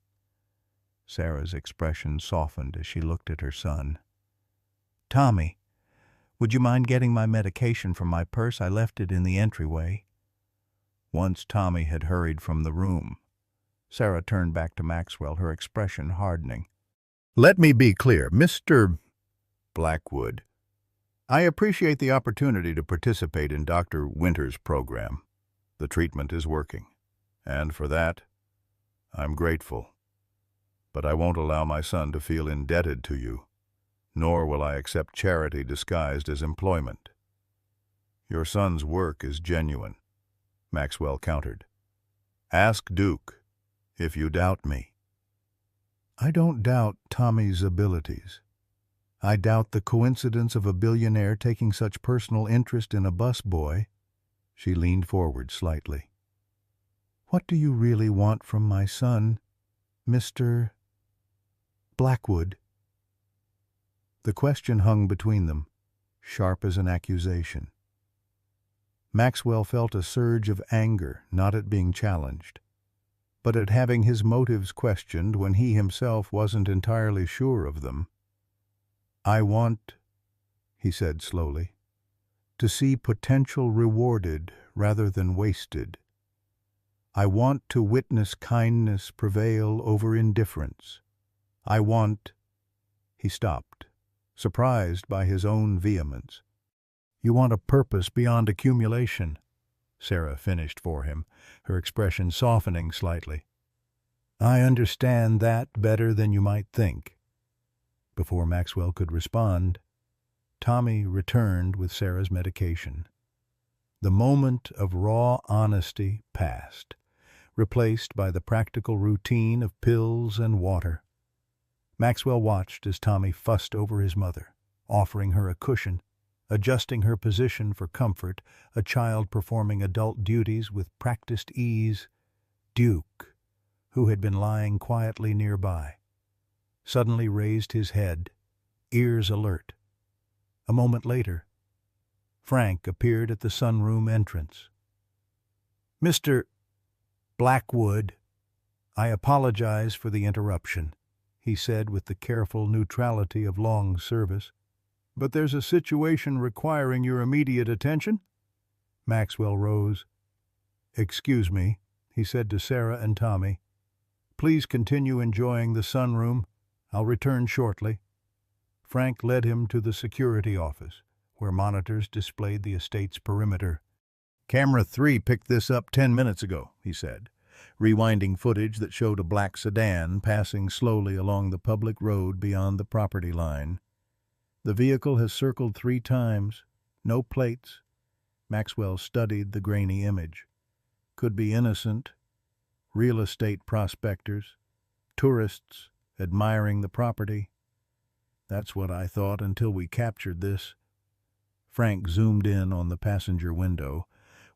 Sarah's expression softened as she looked at her son. "Tommy, would you mind getting my medication from my purse? I left it in the entryway." Once Tommy had hurried from the room, Sarah turned back to Maxwell, her expression hardening. "Let me be clear, Mr. Blackwood. I appreciate the opportunity to participate in Dr. Winter's program. The treatment is working, and for that, I'm grateful. But I won't allow my son to feel indebted to you, nor will I accept charity disguised as employment." "Your son's work is genuine," Maxwell countered. "Ask Duke if you doubt me." "I don't doubt Tommy's abilities. I doubt the coincidence of a billionaire taking such personal interest in a busboy." She leaned forward slightly. "What do you really want from my son, Mr. Blackwood?" The question hung between them, sharp as an accusation. Maxwell felt a surge of anger, not at being challenged, but at having his motives questioned when he himself wasn't entirely sure of them. "I want," he said slowly, to see potential rewarded rather than wasted. I want to witness kindness prevail over indifference. I want—" He stopped, surprised by his own vehemence. "You want a purpose beyond accumulation," Sarah finished for him, her expression softening slightly. "I understand that better than you might think." Before Maxwell could respond, Tommy returned with Sarah's medication. The moment of raw honesty passed, replaced by the practical routine of pills and water. Maxwell watched as Tommy fussed over his mother, offering her a cushion, adjusting her position for comfort, a child performing adult duties with practiced ease. Duke, who had been lying quietly nearby, suddenly raised his head, ears alert. A moment later, Frank appeared at the sunroom entrance. "Mr. Blackwood, I apologize for the interruption," he said with the careful neutrality of long service. "But there's a situation requiring your immediate attention?" Maxwell rose. "Excuse me," he said to Sarah and Tommy. "Please continue enjoying the sunroom. I'll return shortly." Frank led him to the security office, where monitors displayed the estate's perimeter. "Camera 3 picked this up 10 minutes ago," he said, rewinding footage that showed a black sedan passing slowly along the public road beyond the property line. "The vehicle has circled 3 times. No plates." Maxwell studied the grainy image. "Could be innocent. Real estate prospectors. Tourists admiring the property. That's what I thought until we captured this." Frank zoomed in on the passenger window,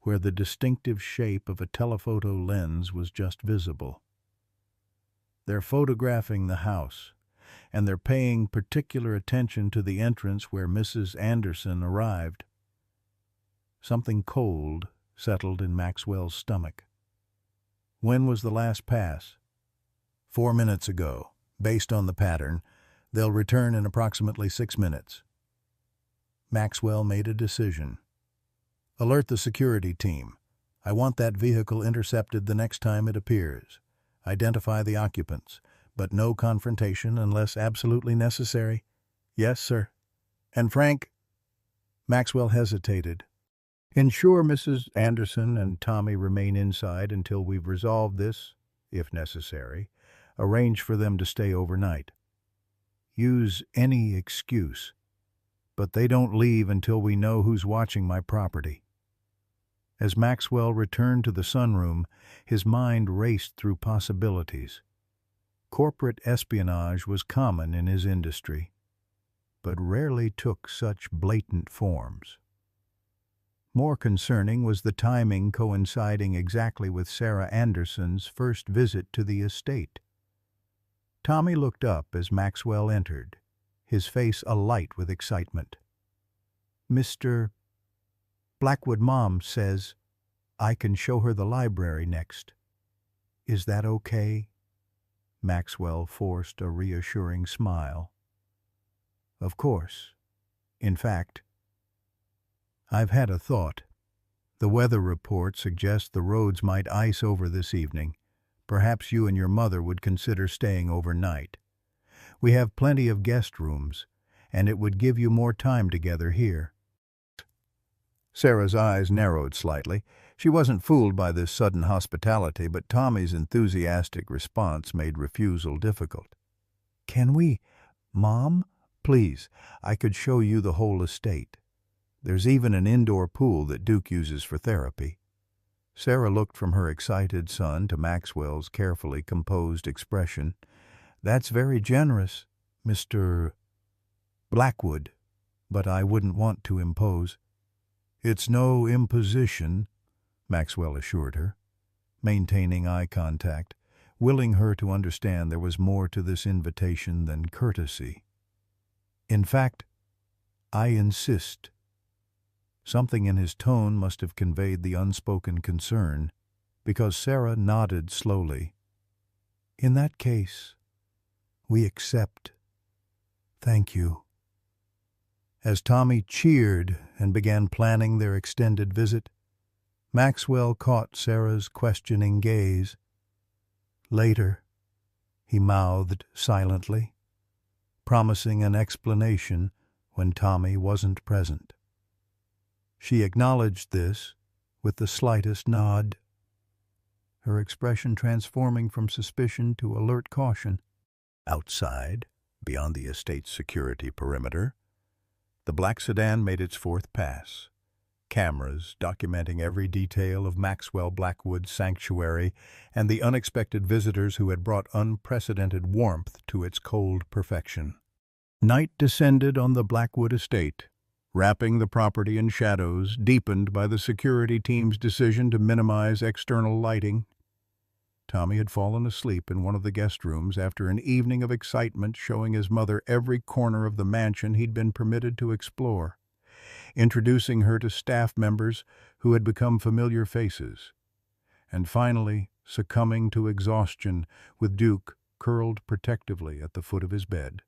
where the distinctive shape of a telephoto lens was just visible. "They're photographing the house, and they're paying particular attention to the entrance where Mrs. Anderson arrived." Something cold settled in Maxwell's stomach. "When was the last pass?" 4 minutes ago. Based on the pattern, they'll return in approximately 6 minutes. Maxwell made a decision. "Alert the security team. I want that vehicle intercepted the next time it appears. Identify the occupants, but no confrontation unless absolutely necessary." "Yes, sir." "And Frank—" Maxwell hesitated. "Ensure Mrs. Anderson and Tommy remain inside until we've resolved this, if necessary. Arrange for them to stay overnight. Use any excuse, but they don't leave until we know who's watching my property." As Maxwell returned to the sunroom, his mind raced through possibilities. Corporate espionage was common in his industry, but rarely took such blatant forms. More concerning was the timing coinciding exactly with Sarah Anderson's first visit to the estate. Tommy looked up as Maxwell entered, his face alight with excitement. "Mr. Blackwood, Mom says I can show her the library next. Is that okay?" Maxwell forced a reassuring smile. "Of course. In fact, I've had a thought. The weather report suggests the roads might ice over this evening. Perhaps you and your mother would consider staying overnight. We have plenty of guest rooms, and it would give you more time together here." Sarah's eyes narrowed slightly. She wasn't fooled by this sudden hospitality, but Tommy's enthusiastic response made refusal difficult. "Can we? Mom, please, I could show you the whole estate. There's even an indoor pool that Duke uses for therapy." Sarah looked from her excited son to Maxwell's carefully composed expression. "That's very generous, Mr. Blackwood, but I wouldn't want to impose." "It's no imposition," Maxwell assured her, maintaining eye contact, willing her to understand there was more to this invitation than courtesy. "In fact, I insist." Something in his tone must have conveyed the unspoken concern, because Sarah nodded slowly. "In that case, we accept. Thank you." As Tommy cheered and began planning their extended visit, Maxwell caught Sarah's questioning gaze. "Later," he mouthed silently, promising an explanation when Tommy wasn't present. She acknowledged this with the slightest nod, her expression transforming from suspicion to alert caution. Outside, beyond the estate's security perimeter, the black sedan made its fourth pass, cameras documenting every detail of Maxwell Blackwood's sanctuary and the unexpected visitors who had brought unprecedented warmth to its cold perfection. Night descended on the Blackwood estate, wrapping the property in shadows deepened by the security team's decision to minimize external lighting. Tommy had fallen asleep in one of the guest rooms after an evening of excitement showing his mother every corner of the mansion he'd been permitted to explore, introducing her to staff members who had become familiar faces, and finally succumbing to exhaustion with Duke curled protectively at the foot of his bed.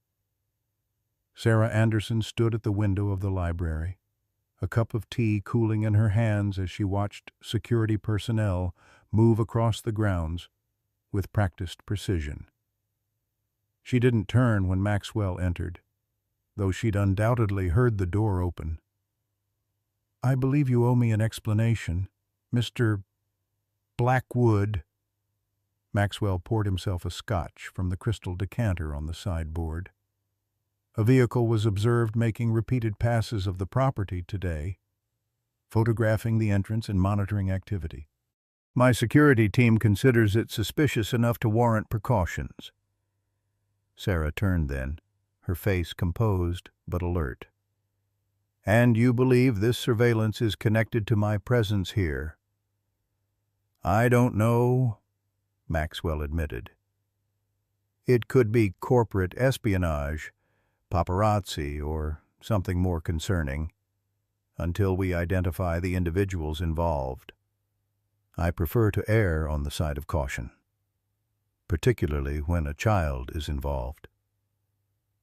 Sarah Anderson stood at the window of the library, a cup of tea cooling in her hands as she watched security personnel move across the grounds with practiced precision. She didn't turn when Maxwell entered, though she'd undoubtedly heard the door open. "I believe you owe me an explanation, Mr. Blackwood." Maxwell poured himself a scotch from the crystal decanter on the sideboard. "A vehicle was observed making repeated passes of the property today, photographing the entrance and monitoring activity. My security team considers it suspicious enough to warrant precautions." Sarah turned then, her face composed but alert. "And you believe this surveillance is connected to my presence here?" "I don't know," Maxwell admitted. "It could be corporate espionage, paparazzi, or something more concerning, until we identify the individuals involved. I prefer to err on the side of caution, particularly when a child is involved."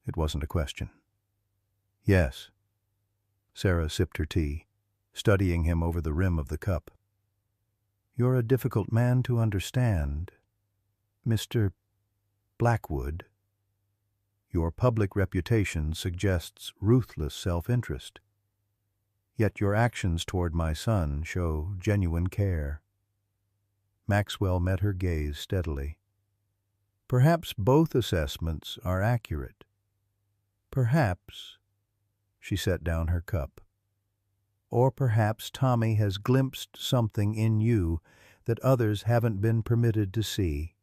It wasn't a question. "Yes." Sarah sipped her tea, studying him over the rim of the cup. "You're a difficult man to understand, Mr. Blackwood. Your public reputation suggests ruthless self-interest, yet your actions toward my son show genuine care." Maxwell met her gaze steadily. "Perhaps both assessments are accurate. Perhaps," she set down her cup, "or perhaps Tommy has glimpsed something in you that others haven't been permitted to see."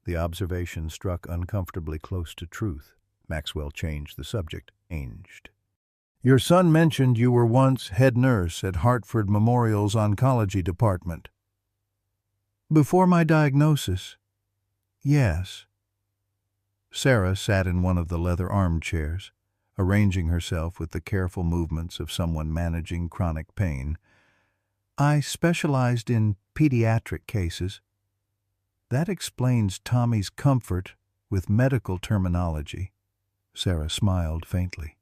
The observation struck uncomfortably close to truth. Maxwell changed the subject. "Your son mentioned you were once head nurse at Hartford Memorial's oncology department." "Before my diagnosis, yes." Sarah sat in one of the leather armchairs, arranging herself with the careful movements of someone managing chronic pain. "I specialized in pediatric cases. That explains Tommy's comfort with medical terminology." Sarah smiled faintly.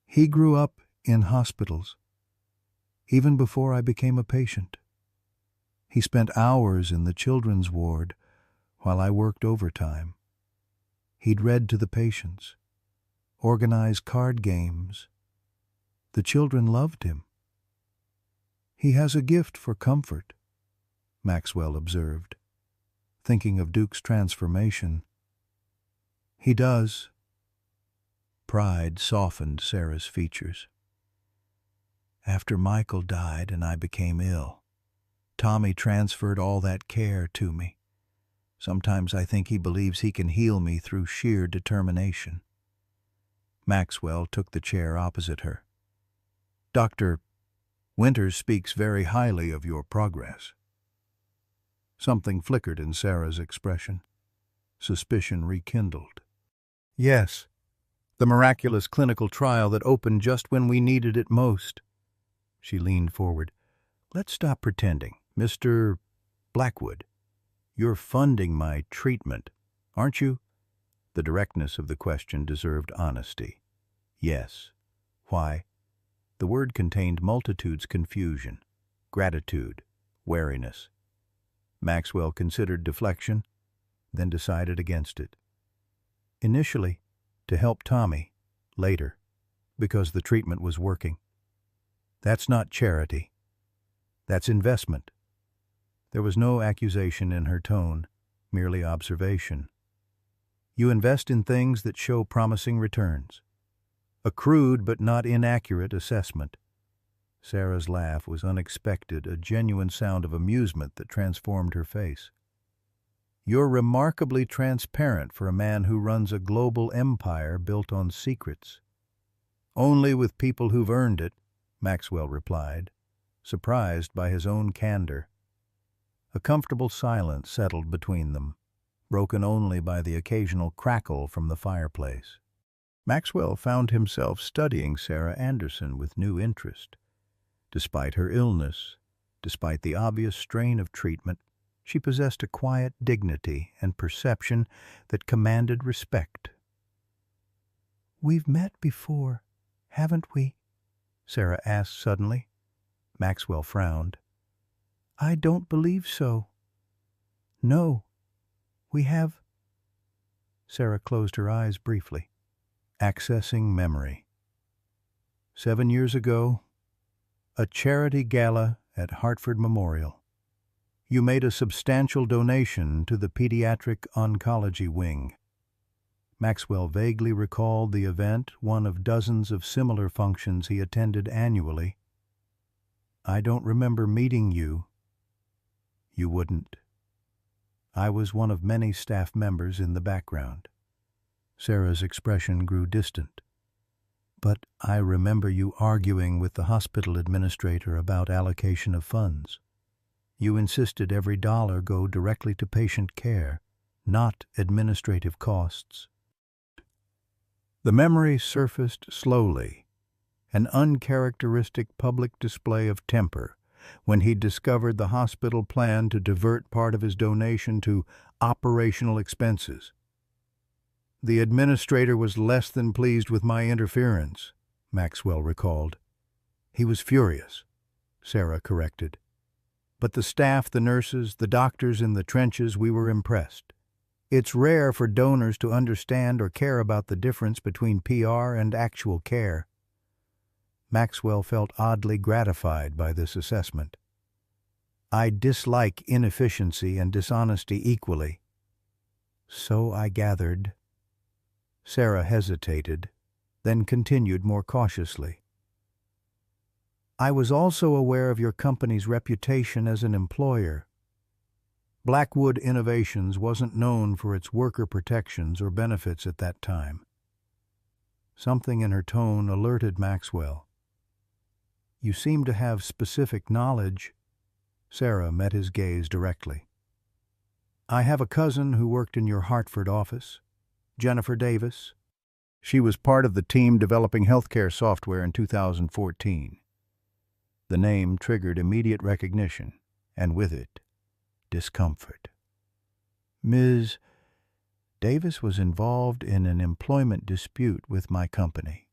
"He grew up in hospitals, even before I became a patient. He spent hours in the children's ward while I worked overtime. He'd read to the patients, organized card games. The children loved him." "He has a gift for comfort," Maxwell observed, thinking of Duke's transformation. "He does." Pride softened Sarah's features. "After Michael died and I became ill, Tommy transferred all that care to me. Sometimes I think he believes he can heal me through sheer determination." Maxwell took the chair opposite her. "Dr. Winters speaks very highly of your progress." Something flickered in Sarah's expression. Suspicion rekindled. "Yes, the miraculous clinical trial that opened just when we needed it most." She leaned forward. "Let's stop pretending. Mr. Blackwood, you're funding my treatment, aren't you?" The directness of the question deserved honesty. Yes. Why? The word contained multitudes' confusion, gratitude, wariness. Maxwell considered deflection, then decided against it. Initially, to help Tommy. Later, because the treatment was working. That's not charity. That's investment. There was no accusation in her tone, merely observation. You invest in things that show promising returns. A crude but not inaccurate assessment. Sarah's laugh was unexpected, a genuine sound of amusement that transformed her face. You're remarkably transparent for a man who runs a global empire built on secrets. Only with people who've earned it, Maxwell replied, surprised by his own candor. A comfortable silence settled between them, broken only by the occasional crackle from the fireplace. Maxwell found himself studying Sarah Anderson with new interest. Despite her illness, despite the obvious strain of treatment, she possessed a quiet dignity and perception that commanded respect. "We've met before, haven't we?" Sarah asked suddenly. Maxwell frowned. "I don't believe so." "No, we have." Sarah closed her eyes briefly, accessing memory. 7 years ago, a charity gala at Hartford Memorial. You made a substantial donation to the pediatric oncology wing. Maxwell vaguely recalled the event, one of dozens of similar functions he attended annually. "I don't remember meeting you." "You wouldn't. I was one of many staff members in the background." Sarah's expression grew distant. "But I remember you arguing with the hospital administrator about allocation of funds. You insisted every dollar go directly to patient care, not administrative costs." The memory surfaced slowly, an uncharacteristic public display of temper, when he discovered the hospital plan to divert part of his donation to operational expenses. "The administrator was less than pleased with my interference," Maxwell recalled. "He was furious," Sarah corrected. "But the staff, the nurses, the doctors in the trenches, we were impressed. It's rare for donors to understand or care about the difference between PR and actual care." Maxwell felt oddly gratified by this assessment. "I dislike inefficiency and dishonesty equally." "So I gathered." Sarah hesitated, then continued more cautiously. "I was also aware of your company's reputation as an employer. Blackwood Innovations wasn't known for its worker protections or benefits at that time." Something in her tone alerted Maxwell. "You seem to have specific knowledge." Sarah met his gaze directly. "I have a cousin who worked in your Hartford office, Jennifer Davis. She was part of the team developing healthcare software in 2014. The name triggered immediate recognition, and with it, discomfort. "Ms. Davis was involved in an employment dispute with my company."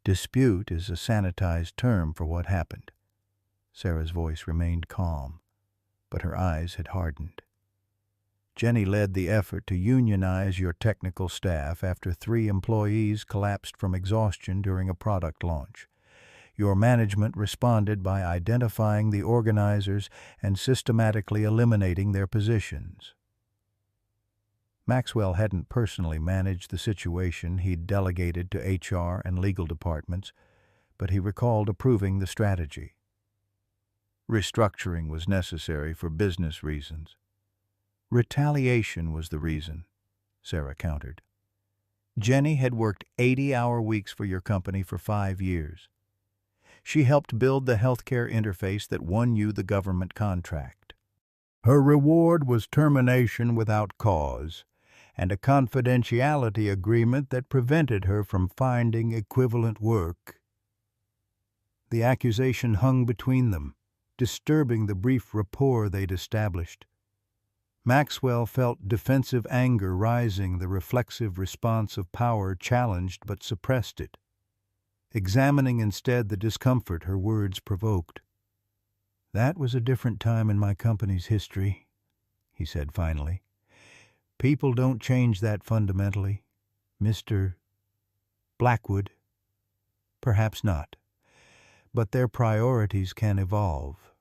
Dispute is a sanitized term for what happened. Sarah's voice remained calm, but her eyes had hardened. "Jenny led the effort to unionize your technical staff after 3 employees collapsed from exhaustion during a product launch. Your management responded by identifying the organizers and systematically eliminating their positions." Maxwell hadn't personally managed the situation. He'd delegated to HR and legal departments, but he recalled approving the strategy. Restructuring was necessary for business reasons. Retaliation was the reason, Sarah countered. "Jenny had worked 80-hour weeks for your company for 5 years. She helped build the healthcare interface that won you the government contract. Her reward was termination without cause and a confidentiality agreement that prevented her from finding equivalent work." The accusation hung between them, disturbing the brief rapport they'd established. Maxwell felt defensive anger rising, the reflexive response of power challenged but suppressed it, examining instead the discomfort her words provoked. "That was a different time in my company's history," he said finally. "People don't change that fundamentally. Mr. Blackwood, perhaps not. But their priorities can evolve."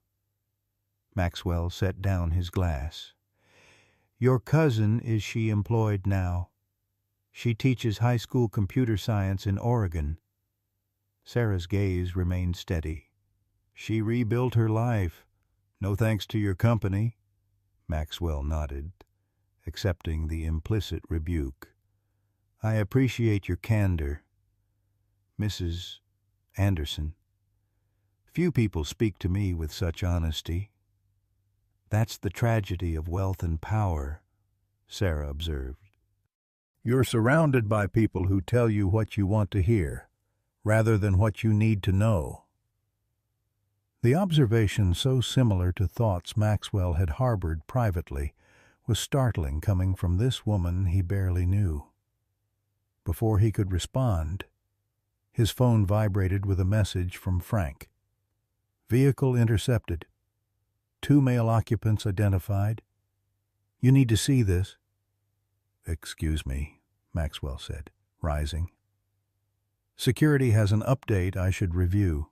Maxwell set down his glass. "Your cousin, is she employed now? She teaches high school computer science in Oregon." Sarah's gaze remained steady. "She rebuilt her life. No thanks to your company." Maxwell nodded, accepting the implicit rebuke. "I appreciate your candor, Mrs. Anderson. Few people speak to me with such honesty." "That's the tragedy of wealth and power," Sarah observed. "You're surrounded by people who tell you what you want to hear, rather than what you need to know." The observation, so similar to thoughts Maxwell had harbored privately, was startling coming from this woman he barely knew. Before he could respond, his phone vibrated with a message from Frank. "Vehicle intercepted. 2 male occupants identified. You need to see this." "Excuse me," Maxwell said, rising. "Security has an update I should review."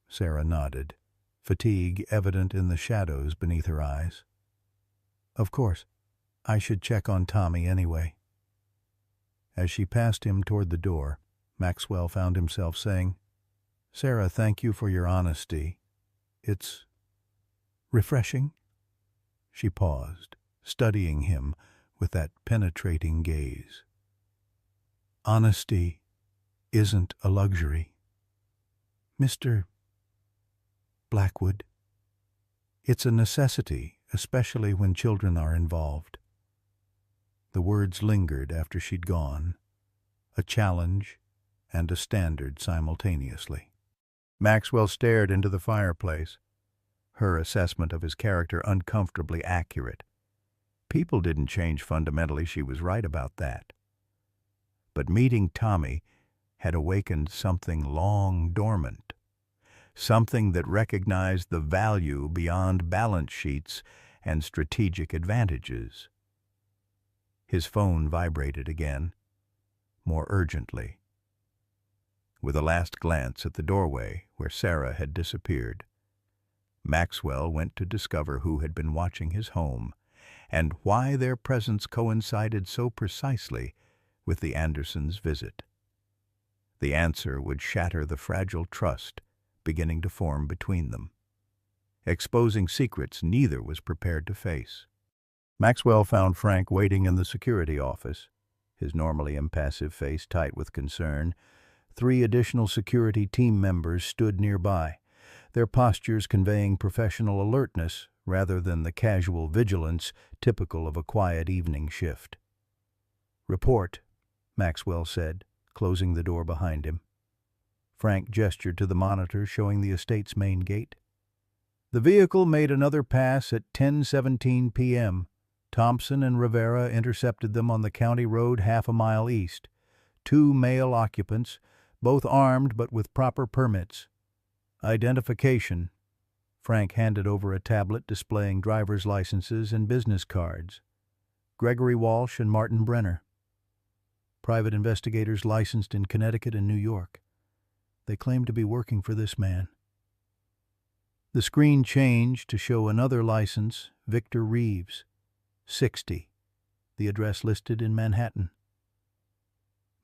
Sarah nodded, fatigue evident in the shadows beneath her eyes. "Of course. I should check on Tommy anyway." As she passed him toward the door, Maxwell found himself saying, "Sarah, thank you for your honesty. It's refreshing." She paused, studying him with that penetrating gaze. "Honesty isn't a luxury, Mr. Blackwood. It's a necessity, especially when children are involved." The words lingered after she'd gone, a challenge and a standard simultaneously. Maxwell stared into the fireplace, her assessment of his character uncomfortably accurate. People didn't change fundamentally, she was right about that. But meeting Tommy had awakened something long dormant, something that recognized the value beyond balance sheets and strategic advantages. His phone vibrated again, more urgently. With a last glance at the doorway where Sarah had disappeared, Maxwell went to discover who had been watching his home and why their presence coincided so precisely with the Andersons' visit. The answer would shatter the fragile trust beginning to form between them, exposing secrets neither was prepared to face. Maxwell found Frank waiting in the security office, his normally impassive face tight with concern. 3 additional security team members stood nearby, their postures conveying professional alertness rather than the casual vigilance typical of a quiet evening shift. "Report," Maxwell said, closing the door behind him. Frank gestured to the monitor showing the estate's main gate. "The vehicle made another pass at 10:17 p.m. Thompson and Rivera intercepted them on the county road half a mile east. 2 male occupants, both armed but with proper permits. Identification." Frank handed over a tablet displaying driver's licenses and business cards. "Gregory Walsh and Martin Brenner. Private investigators licensed in Connecticut and New York. They claim to be working for this man." The screen changed to show another license, Victor Reeves, 60, the address listed in Manhattan.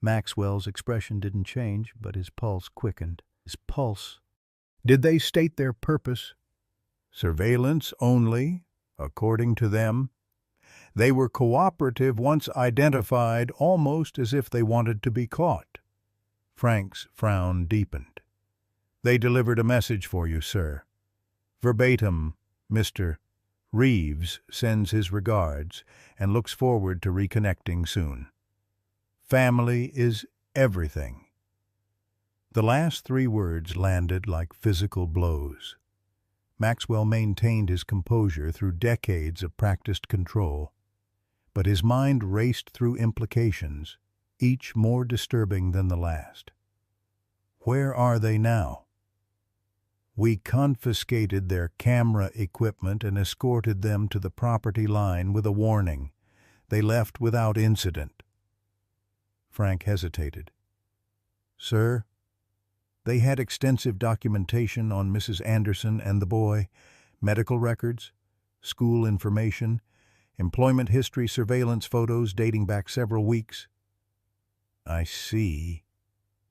Maxwell's expression didn't change, but his pulse quickened. Did they state their purpose? Surveillance only, according to them. They were cooperative once identified, almost as if they wanted to be caught. Frank's frown deepened. "They delivered a message for you, sir. Verbatim, Mr. Reeves sends his regards and looks forward to reconnecting soon. Family is everything." The last 3 words landed like physical blows. Maxwell maintained his composure through decades of practiced control, but his mind raced through implications, each more disturbing than the last. Where are they now? We confiscated their camera equipment and escorted them to the property line with a warning. They left without incident. Frank hesitated. Sir, they had extensive documentation on Mrs. Anderson and the boy, medical records, school information, employment history surveillance photos dating back several weeks. I see.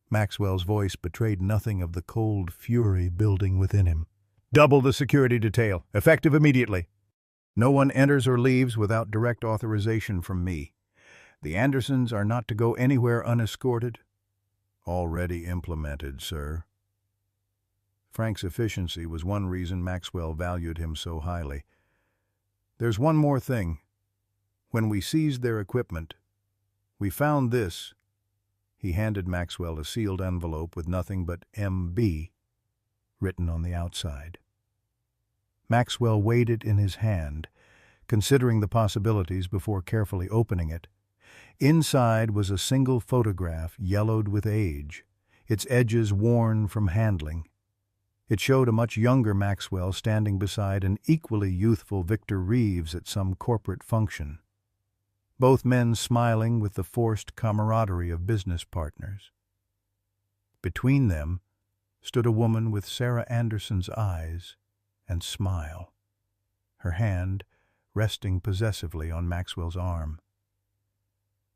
Maxwell's voice betrayed nothing of the cold fury building within him. Double the security detail, effective immediately. No one enters or leaves without direct authorization from me. The Andersons are not to go anywhere unescorted. Already implemented, sir. Frank's efficiency was one reason Maxwell valued him so highly. There's one more thing. When we seized their equipment, we found this. He handed Maxwell a sealed envelope with nothing but MB written on the outside. Maxwell weighed it in his hand, considering the possibilities before carefully opening it. Inside was a single photograph yellowed with age, its edges worn from handling. It showed a much younger Maxwell standing beside an equally youthful Victor Reeves at some corporate function, both men smiling with the forced camaraderie of business partners. Between them stood a woman with Sarah Anderson's eyes and smile, her hand resting possessively on Maxwell's arm.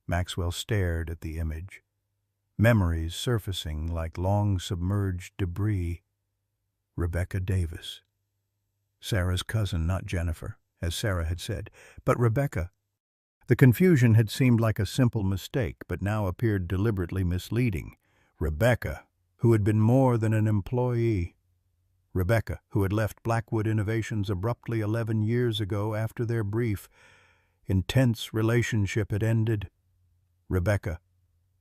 Maxwell stared at the image, memories surfacing like long-submerged debris. Rebecca Davis. Sarah's cousin, not Jennifer, as Sarah had said, but Rebecca. The confusion had seemed like a simple mistake, but now appeared deliberately misleading. Rebecca, who had been more than an employee. Rebecca, who had left Blackwood Innovations abruptly 11 years ago after their brief, intense relationship had ended. Rebecca,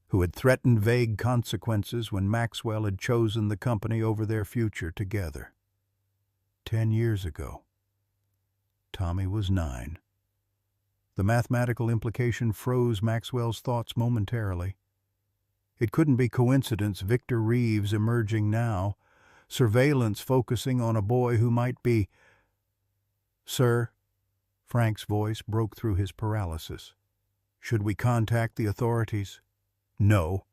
who had threatened vague consequences when Maxwell had chosen the company over their future together. 10 years ago. Tommy was 9. The mathematical implication froze Maxwell's thoughts momentarily. It couldn't be coincidence Victor Reeves emerging now, surveillance focusing on a boy who might be... Sir, Frank's voice broke through his paralysis. Should we contact the authorities? No.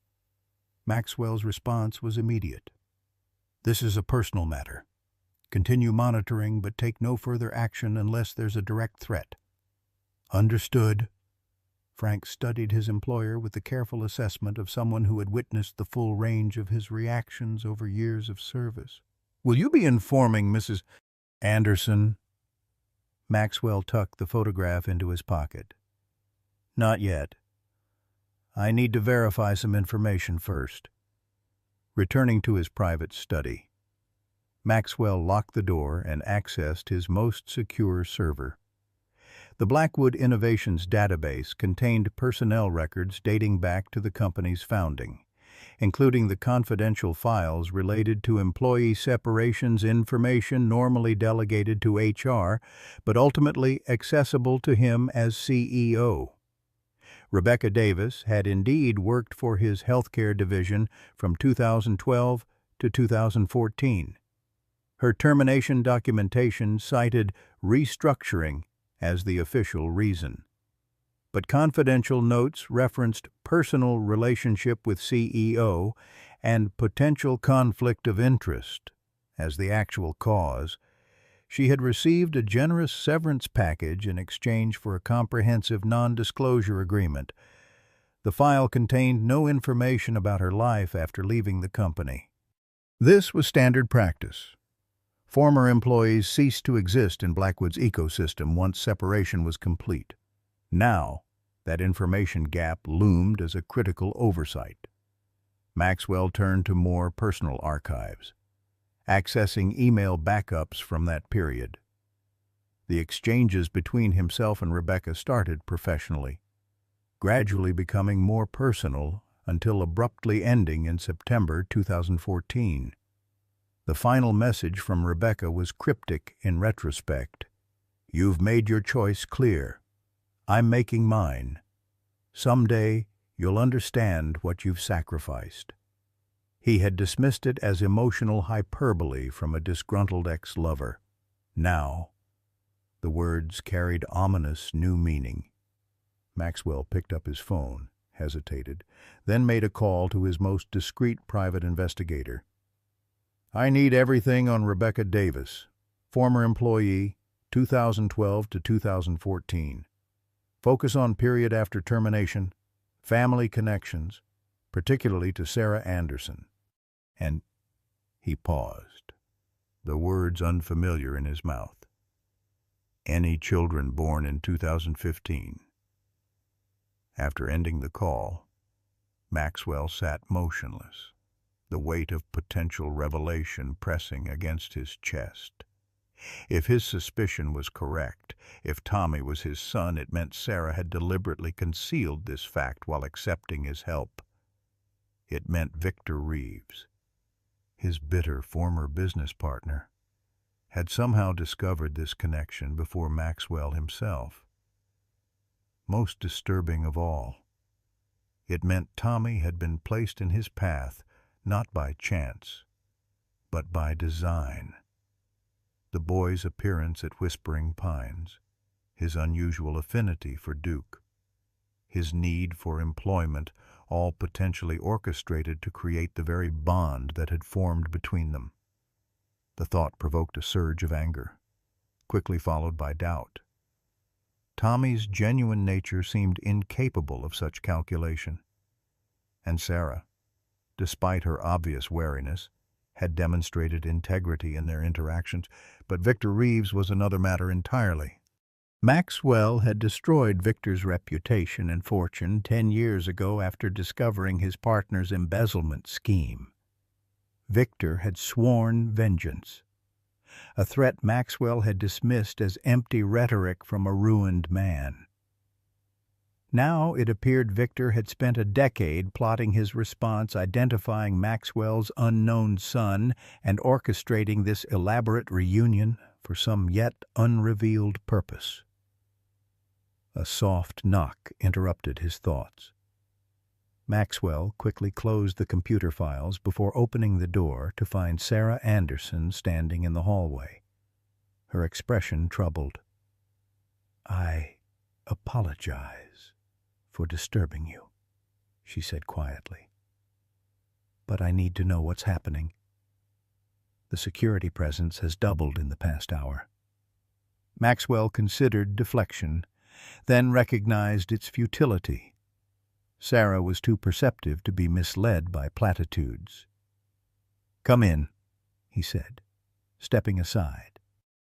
Maxwell's response was immediate. This is a personal matter. Continue monitoring, but take no further action unless there's a direct threat. Understood. Frank studied his employer with the careful assessment of someone who had witnessed the full range of his reactions over years of service. Will you be informing Mrs. Anderson? Maxwell tucked the photograph into his pocket. Not yet. I need to verify some information first. Returning to his private study, Maxwell locked the door and accessed his most secure server. The Blackwood Innovations database contained personnel records dating back to the company's founding, including the confidential files related to employee separations, information normally delegated to HR, but ultimately accessible to him as CEO. Rebecca Davis had indeed worked for his healthcare division from 2012 to 2014. Her termination documentation cited restructuring as the official reason, but confidential notes referenced personal relationship with CEO and potential conflict of interest as the actual cause. She had received a generous severance package in exchange for a comprehensive non-disclosure agreement. The file contained no information about her life after leaving the company. This was standard practice. Former employees ceased to exist in Blackwood's ecosystem once separation was complete. Now, that information gap loomed as a critical oversight. Maxwell turned to more personal archives, accessing email backups from that period. The exchanges between himself and Rebecca started professionally, gradually becoming more personal until abruptly ending in September 2014. The final message from Rebecca was cryptic in retrospect. "You've made your choice clear. I'm making mine. Someday you'll understand what you've sacrificed." He had dismissed it as emotional hyperbole from a disgruntled ex-lover. Now, the words carried ominous new meaning. Maxwell picked up his phone, hesitated, then made a call to his most discreet private investigator. "I need everything on Rebecca Davis, former employee, 2012 to 2014. Focus on period after termination, family connections, particularly to Sarah Anderson." And he paused, the words unfamiliar in his mouth. "Any children born in 2015. After ending the call, Maxwell sat motionless, the weight of potential revelation pressing against his chest. If his suspicion was correct, if Tommy was his son, it meant Sarah had deliberately concealed this fact while accepting his help. It meant Victor Reeves, his bitter former business partner, had somehow discovered this connection before Maxwell himself. Most disturbing of all, it meant Tommy had been placed in his path not by chance, but by design. The boy's appearance at Whispering Pines, his unusual affinity for Duke, his need for employment, all potentially orchestrated to create the very bond that had formed between them. The thought provoked a surge of anger, quickly followed by doubt. Tommy's genuine nature seemed incapable of such calculation, and Sarah, despite her obvious wariness, had demonstrated integrity in their interactions, but Victor Reeves was another matter entirely. Maxwell had destroyed Victor's reputation and fortune 10 years ago after discovering his partner's embezzlement scheme. Victor had sworn vengeance, a threat Maxwell had dismissed as empty rhetoric from a ruined man. Now it appeared Victor had spent a decade plotting his response, identifying Maxwell's unknown son, and orchestrating this elaborate reunion for some yet unrevealed purpose. A soft knock interrupted his thoughts. Maxwell quickly closed the computer files before opening the door to find Sarah Anderson standing in the hallway, her expression troubled. "I apologize for disturbing you," she said quietly. "But I need to know what's happening. The security presence has doubled in the past hour." Maxwell considered deflection, then recognized its futility. Sarah was too perceptive to be misled by platitudes. "Come in," he said, stepping aside.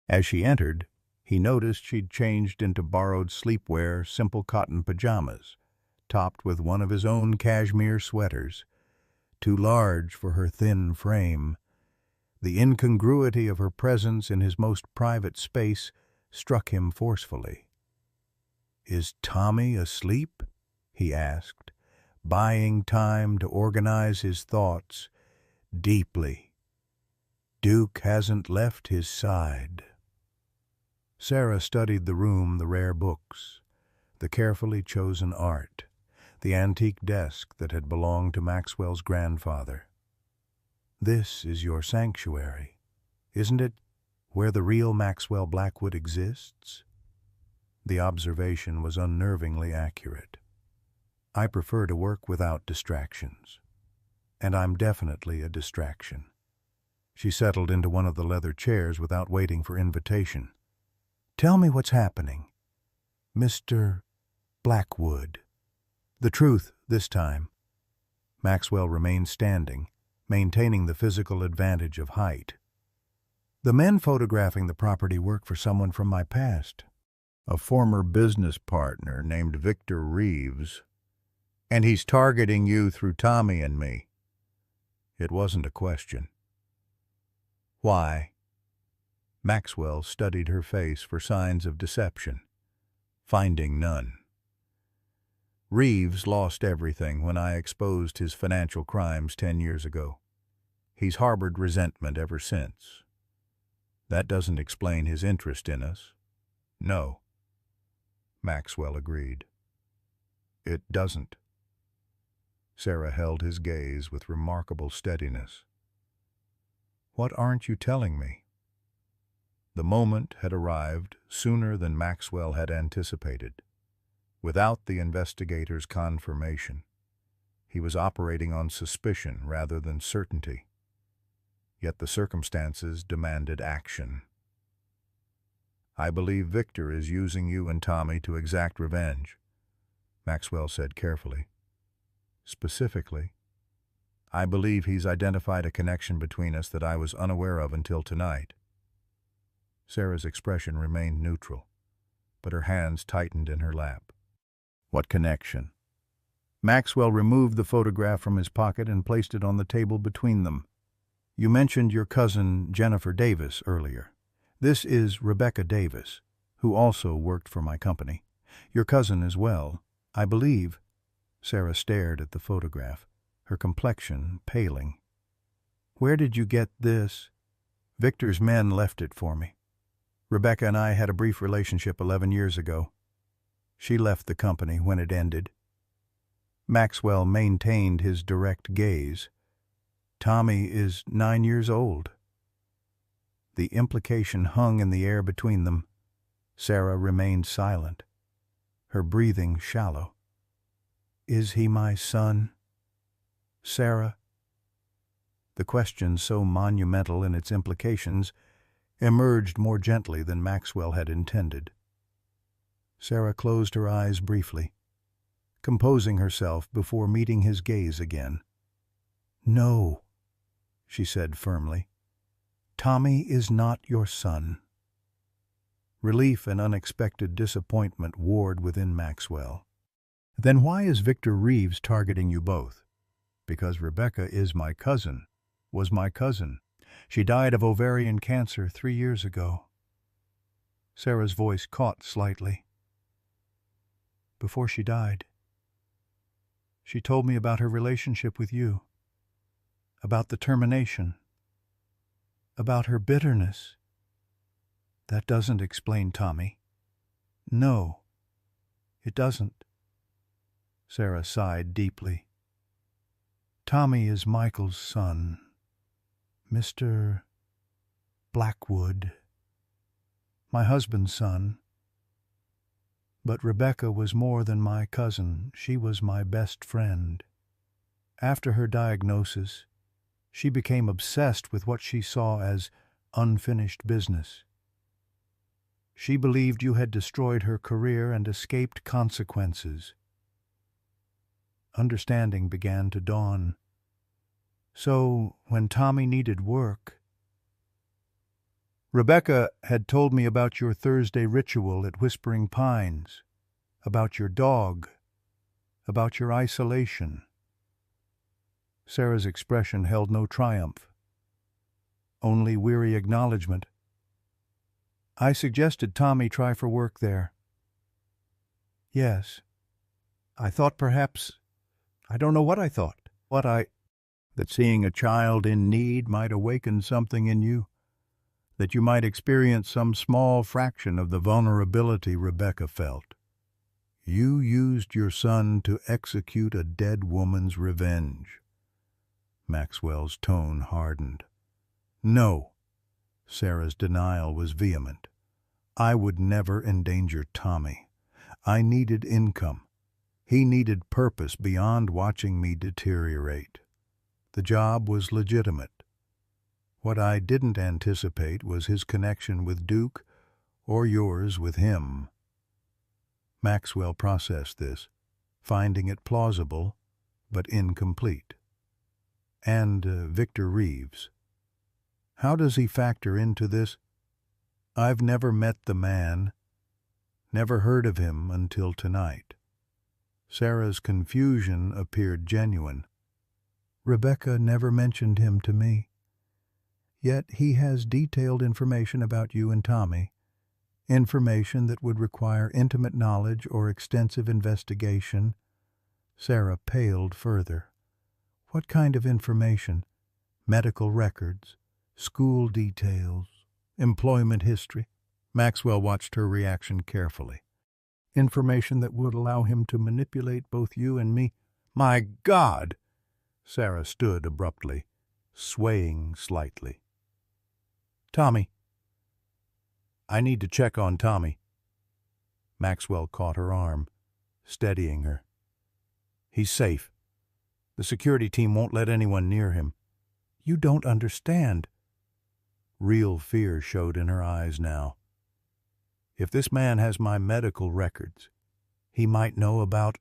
As she entered, he noticed she'd changed into borrowed sleepwear, simple cotton pajamas, topped with one of his own cashmere sweaters, too large for her thin frame. The incongruity of her presence in his most private space struck him forcefully. "Is Tommy asleep?" he asked, buying time to organize his thoughts deeply. "Duke hasn't left his side." Sarah studied the room, the rare books, the carefully chosen art, the antique desk that had belonged to Maxwell's grandfather. "This is your sanctuary, isn't it, where the real Maxwell Blackwood exists?" The observation was unnervingly accurate. "I prefer to work without distractions, and I'm definitely a distraction." She settled into one of the leather chairs without waiting for invitation. "Tell me what's happening, Mr. Blackwood." The truth this time. Maxwell remained standing, maintaining the physical advantage of height. "The men photographing the property work for someone from my past, a former business partner named Victor Reeves, and he's targeting you through Tommy and me." It wasn't a question. "Why?" Maxwell studied her face for signs of deception, finding none. "Reeves lost everything when I exposed his financial crimes 10 years ago. He's harbored resentment ever since. That doesn't explain his interest in us. No, Maxwell agreed. It doesn't. Sarah held his gaze with remarkable steadiness. What aren't you telling me? The moment had arrived sooner than Maxwell had anticipated. Without the investigator's confirmation, he was operating on suspicion rather than certainty. Yet the circumstances demanded action. I believe Victor is using you and Tommy to exact revenge, Maxwell said carefully. Specifically, I believe he's identified a connection between us that I was unaware of until tonight. Sarah's expression remained neutral, but her hands tightened in her lap. What connection? Maxwell removed the photograph from his pocket and placed it on the table between them. You mentioned your cousin Jennifer Davis earlier. This is Rebecca Davis, who also worked for my company. Your cousin as well, I believe. Sarah stared at the photograph, her complexion paling. Where did you get this? Victor's men left it for me. Rebecca and I had a brief relationship 11 years ago. She left the company when it ended. Maxwell maintained his direct gaze. Tommy is 9 years old. The implication hung in the air between them. Sarah remained silent, her breathing shallow. Is he my son? Sarah? The question, so monumental in its implications, emerged more gently than Maxwell had intended. Sarah closed her eyes briefly, composing herself before meeting his gaze again. No, she said firmly. Tommy is not your son. Relief and unexpected disappointment warred within Maxwell. Then why is Victor Reeves targeting you both? Because Rebecca is my cousin, was my cousin. She died of ovarian cancer 3 years ago. Sarah's voice caught slightly. Before she died, she told me about her relationship with you, about the termination, about her bitterness. That doesn't explain Tommy. No, it doesn't. Sarah sighed deeply. Tommy is Michael's son, Mr. Blackwood, my husband's son. But Rebecca was more than my cousin. She was my best friend. After her diagnosis, she became obsessed with what she saw as unfinished business. She believed you had destroyed her career and escaped consequences. Understanding began to dawn. So, when Tommy needed work... Rebecca had told me about your Thursday ritual at Whispering Pines, about your dog, about your isolation. Sarah's expression held no triumph, only weary acknowledgement. I suggested Tommy try for work there. Yes. I thought perhaps... I don't know what I thought. That seeing a child in need might awaken something in you, that you might experience some small fraction of the vulnerability Rebecca felt. You used your son to execute a dead woman's revenge. Maxwell's tone hardened. No, Sarah's denial was vehement. I would never endanger Tommy. I needed income. He needed purpose beyond watching me deteriorate. The job was legitimate. What I didn't anticipate was his connection with Duke, or yours with him. Maxwell processed this, finding it plausible, but incomplete. And Victor Reeves. How does he factor into this? I've never met the man, never heard of him until tonight. Sarah's confusion appeared genuine. Rebecca never mentioned him to me. Yet he has detailed information about you and Tommy, information that would require intimate knowledge or extensive investigation. Sarah paled further. What kind of information? medical records, school details, employment history. Maxwell watched her reaction carefully. Information that would allow him to manipulate both you and me. My God! Sarah stood abruptly, swaying slightly. Tommy. I need to check on Tommy. Maxwell caught her arm, steadying her. He's safe. The security team won't let anyone near him. You don't understand. Real fear showed in her eyes now. If this man has my medical records, he might know about...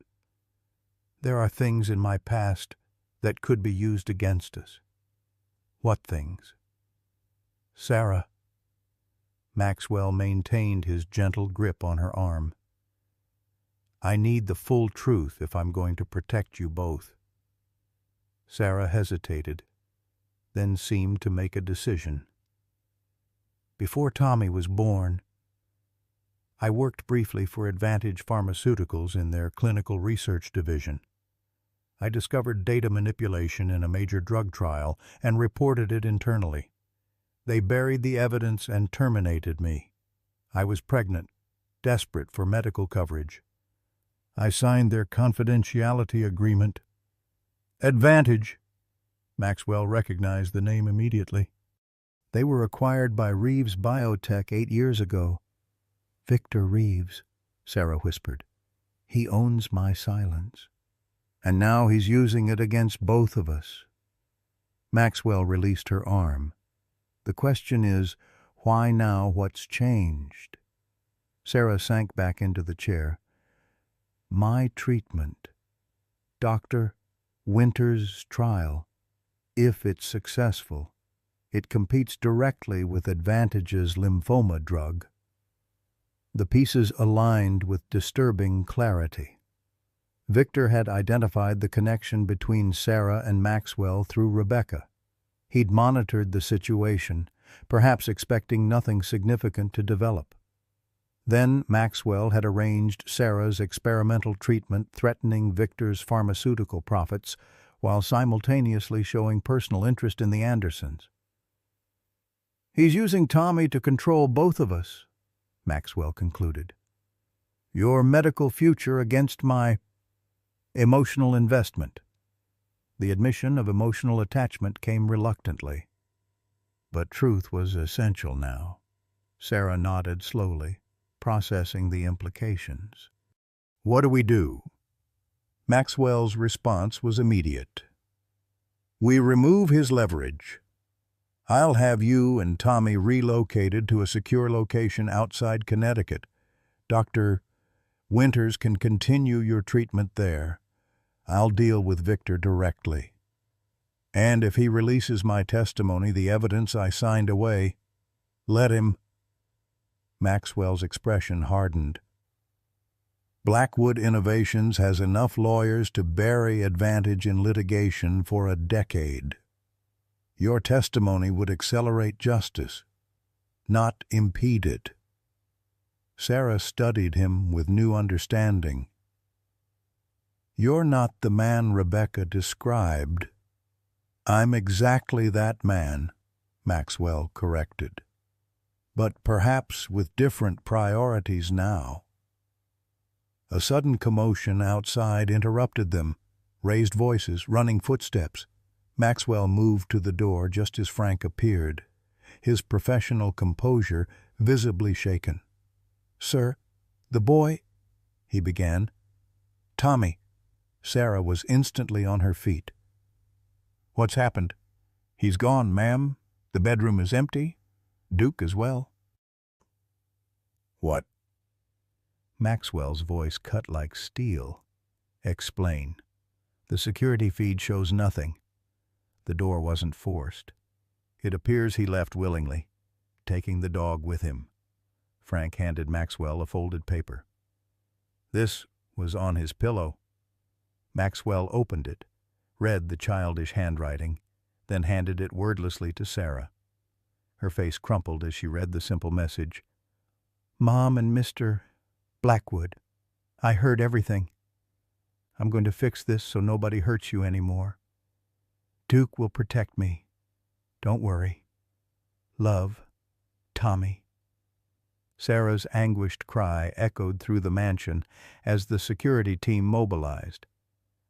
There are things in my past that could be used against us. What things? Sarah. Maxwell maintained his gentle grip on her arm. I need the full truth if I'm going to protect you both. Sarah hesitated, then seemed to make a decision. Before Tommy was born, I worked briefly for Advantage Pharmaceuticals in their clinical research division. I discovered data manipulation in a major drug trial and reported it internally. They buried the evidence and terminated me. I was pregnant, desperate for medical coverage. I signed their confidentiality agreement. Advantage. Maxwell recognized the name immediately. They were acquired by Reeves Biotech 8 years ago. Victor Reeves, Sarah whispered. He owns my silence. And now he's using it against both of us. Maxwell released her arm. The question is, why now? What's changed? Sarah sank back into the chair. My treatment. Dr. Winter's trial. If it's successful, it competes directly with Advantage's lymphoma drug. The pieces aligned with disturbing clarity. Victor had identified the connection between Sarah and Maxwell through Rebecca. He'd monitored the situation, perhaps expecting nothing significant to develop. Then Maxwell had arranged Sarah's experimental treatment threatening Victor's pharmaceutical profits while simultaneously showing personal interest in the Andersons. He's using Tommy to control both of us, Maxwell concluded. Your medical future against my emotional investment. The admission of emotional attachment came reluctantly. But truth was essential now. Sarah nodded slowly, processing the implications. What do we do? Maxwell's response was immediate. We remove his leverage. I'll have you and Tommy relocated to a secure location outside Connecticut. Dr. Winters can continue your treatment there. I'll deal with Victor directly. And if he releases my testimony, the evidence I signed away, let him. Maxwell's expression hardened. Blackwood Innovations has enough lawyers to bury Advantage in litigation for a decade. Your testimony would accelerate justice, not impede it. Sarah studied him with new understanding. You're not the man Rebecca described. I'm exactly that man, Maxwell corrected. But perhaps with different priorities now. A sudden commotion outside interrupted them, raised voices, running footsteps. Maxwell moved to the door just as Frank appeared, his professional composure visibly shaken. Sir, the boy, he began. Tommy. Sarah was instantly on her feet. What's happened? He's gone, ma'am. The bedroom is empty. Duke as well. What? Maxwell's voice cut like steel. Explain. The security feed shows nothing. The door wasn't forced. It appears he left willingly, taking the dog with him. Frank handed Maxwell a folded paper. This was on his pillow. Maxwell opened it, read the childish handwriting, then handed it wordlessly to Sarah. Her face crumpled as she read the simple message. Mom and Mr. Blackwood, I heard everything. I'm going to fix this so nobody hurts you anymore. Duke will protect me. Don't worry. Love, Tommy. Sarah's anguished cry echoed through the mansion as the security team mobilized.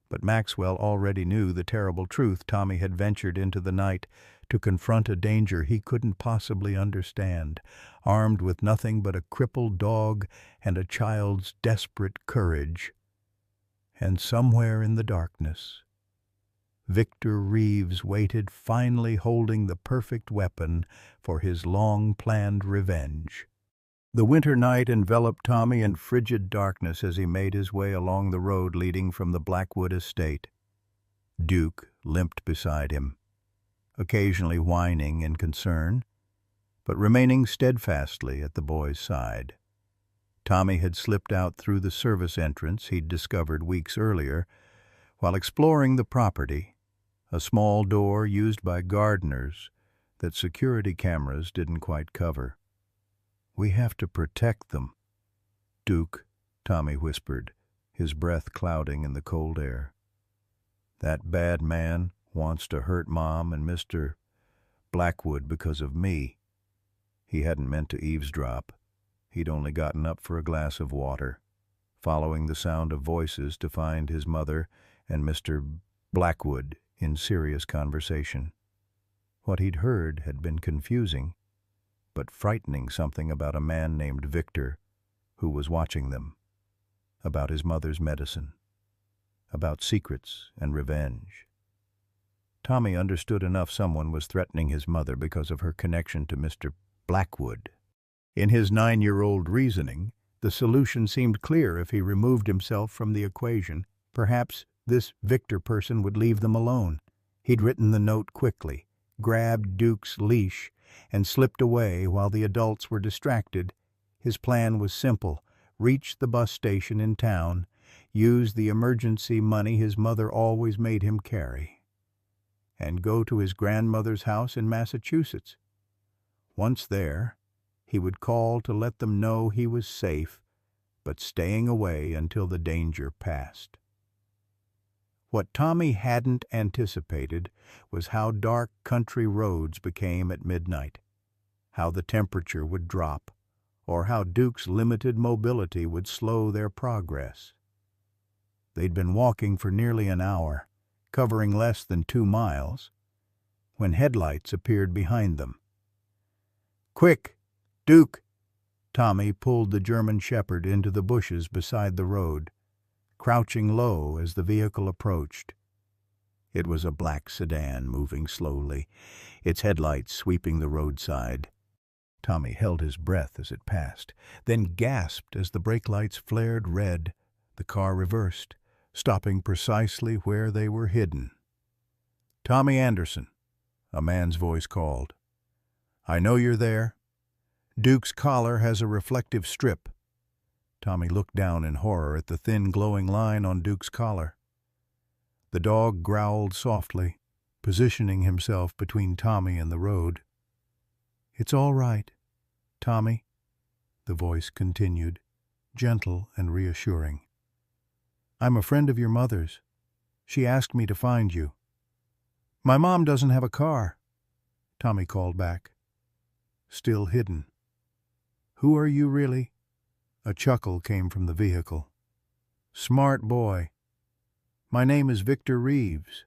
But Maxwell already knew the terrible truth. Tommy had ventured into the night to confront a danger he couldn't possibly understand, armed with nothing but a crippled dog and a child's desperate courage. And somewhere in the darkness, Victor Reeves waited, finally holding the perfect weapon for his long-planned revenge. The winter night enveloped Tommy in frigid darkness as he made his way along the road leading from the Blackwood estate. Duke limped beside him, occasionally whining in concern, but remaining steadfastly at the boy's side. Tommy had slipped out through the service entrance he'd discovered weeks earlier while exploring the property, a small door used by gardeners that security cameras didn't quite cover. "We have to protect them, Duke," Tommy whispered, his breath clouding in the cold air. "That bad man wants to hurt Mom and Mr. Blackwood because of me." He hadn't meant to eavesdrop. He'd only gotten up for a glass of water, following the sound of voices to find his mother and Mr. Blackwood in serious conversation. What he'd heard had been confusing, but frightening, something about a man named Victor who was watching them, about his mother's medicine, about secrets and revenge. Tommy understood enough someone was threatening his mother because of her connection to Mr. Blackwood. In his 9-year-old reasoning, the solution seemed clear if he removed himself from the equation. Perhaps this Victor person would leave them alone. He'd written the note quickly, grabbed Duke's leash, and slipped away while the adults were distracted. His plan was simple: reach the bus station in town, use the emergency money his mother always made him carry, and go to his grandmother's house in Massachusetts. Once there, he would call to let them know he was safe, but staying away until the danger passed. What Tommy hadn't anticipated was how dark country roads became at midnight, how the temperature would drop, or how Duke's limited mobility would slow their progress. They'd been walking for nearly an hour, covering less than 2 miles, when headlights appeared behind them. "Quick, Duke!" Tommy pulled the German Shepherd into the bushes beside the road, crouching low as the vehicle approached. It was a black sedan moving slowly, its headlights sweeping the roadside. Tommy held his breath as it passed, then gasped as the brake lights flared red. The car reversed, stopping precisely where they were hidden. "Tommy Anderson," a man's voice called. "I know you're there. Duke's collar has a reflective strip." Tommy looked down in horror at the thin glowing line on Duke's collar. The dog growled softly, positioning himself between Tommy and the road. "It's all right, Tommy," the voice continued, gentle and reassuring. "I'm a friend of your mother's. She asked me to find you." "My mom doesn't have a car," Tommy called back, still hidden. "Who are you really?" A chuckle came from the vehicle. "Smart boy. My name is Victor Reeves.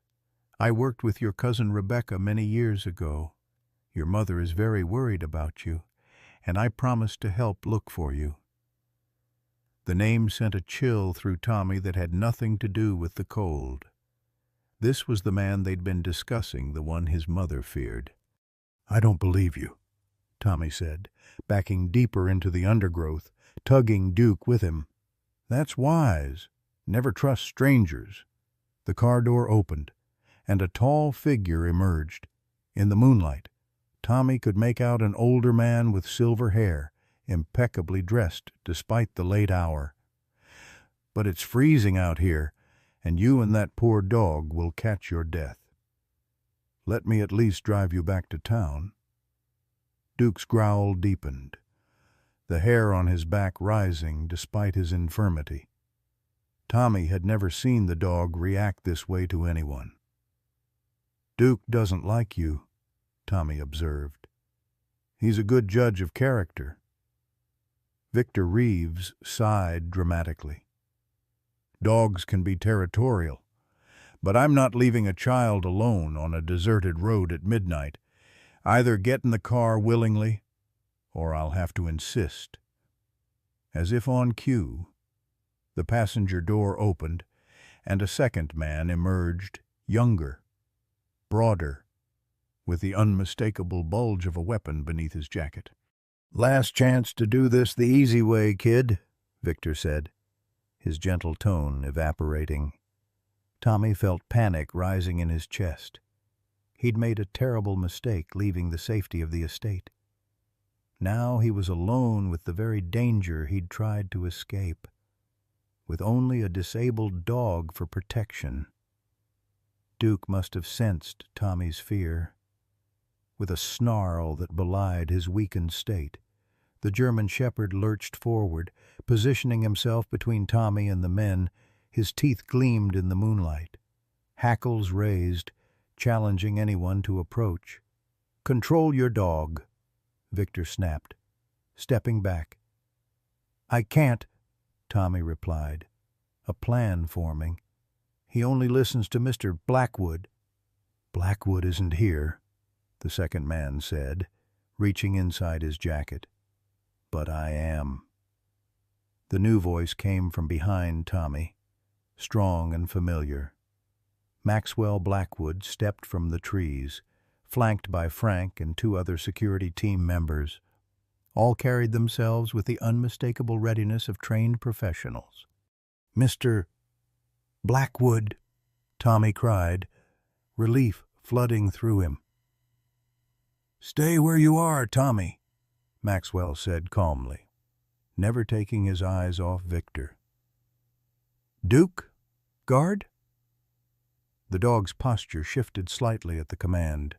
I worked with your cousin Rebecca many years ago. Your mother is very worried about you, and I promised to help look for you." The name sent a chill through Tommy that had nothing to do with the cold. This was the man they'd been discussing, the one his mother feared. "I don't believe you," Tommy said, backing deeper into the undergrowth, tugging Duke with him. "That's wise. Never trust strangers." The car door opened, and a tall figure emerged. In the moonlight, Tommy could make out an older man with silver hair, impeccably dressed despite the late hour. "But it's freezing out here, and you and that poor dog will catch your death. Let me at least drive you back to town." Duke's growl deepened, the hair on his back rising despite his infirmity. Tommy had never seen the dog react this way to anyone. "Duke doesn't like you," Tommy observed. "He's a good judge of character." Victor Reeves sighed dramatically. "Dogs can be territorial, but I'm not leaving a child alone on a deserted road at midnight. Either get in the car willingly, or I'll have to insist." As if on cue, the passenger door opened, and a second man emerged, younger, broader, with the unmistakable bulge of a weapon beneath his jacket. "Last chance to do this the easy way, kid," Victor said, his gentle tone evaporating. Tommy felt panic rising in his chest. He'd made a terrible mistake leaving the safety of the estate. Now he was alone with the very danger he'd tried to escape, with only a disabled dog for protection. Duke must have sensed Tommy's fear. With a snarl that belied his weakened state, the German shepherd lurched forward, positioning himself between Tommy and the men. His teeth gleamed in the moonlight. Hackles raised, challenging anyone to approach. "Control your dog," Victor snapped, stepping back. "I can't," Tommy replied, a plan forming. "He only listens to Mr. Blackwood." "Blackwood isn't here," the second man said, reaching inside his jacket. "But I am." The new voice came from behind Tommy, strong and familiar. Maxwell Blackwood stepped from the trees, flanked by Frank and two other security team members. All carried themselves with the unmistakable readiness of trained professionals. "Mr. Blackwood," Tommy cried, relief flooding through him. "Stay where you are, Tommy," Maxwell said calmly, never taking his eyes off Victor. "Duke? Guard?" The dog's posture shifted slightly at the command,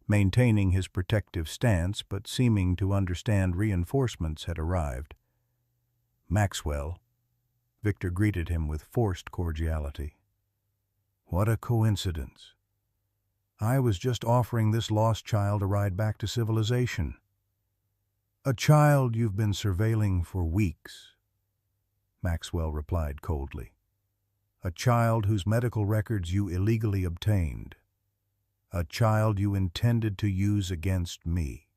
maintaining his protective stance but seeming to understand reinforcements had arrived. "Maxwell," Victor greeted him with forced cordiality. "What a coincidence. I was just offering this lost child a ride back to civilization." "A child you've been surveilling for weeks," Maxwell replied coldly. "A child whose medical records you illegally obtained. A child you intended to use against me."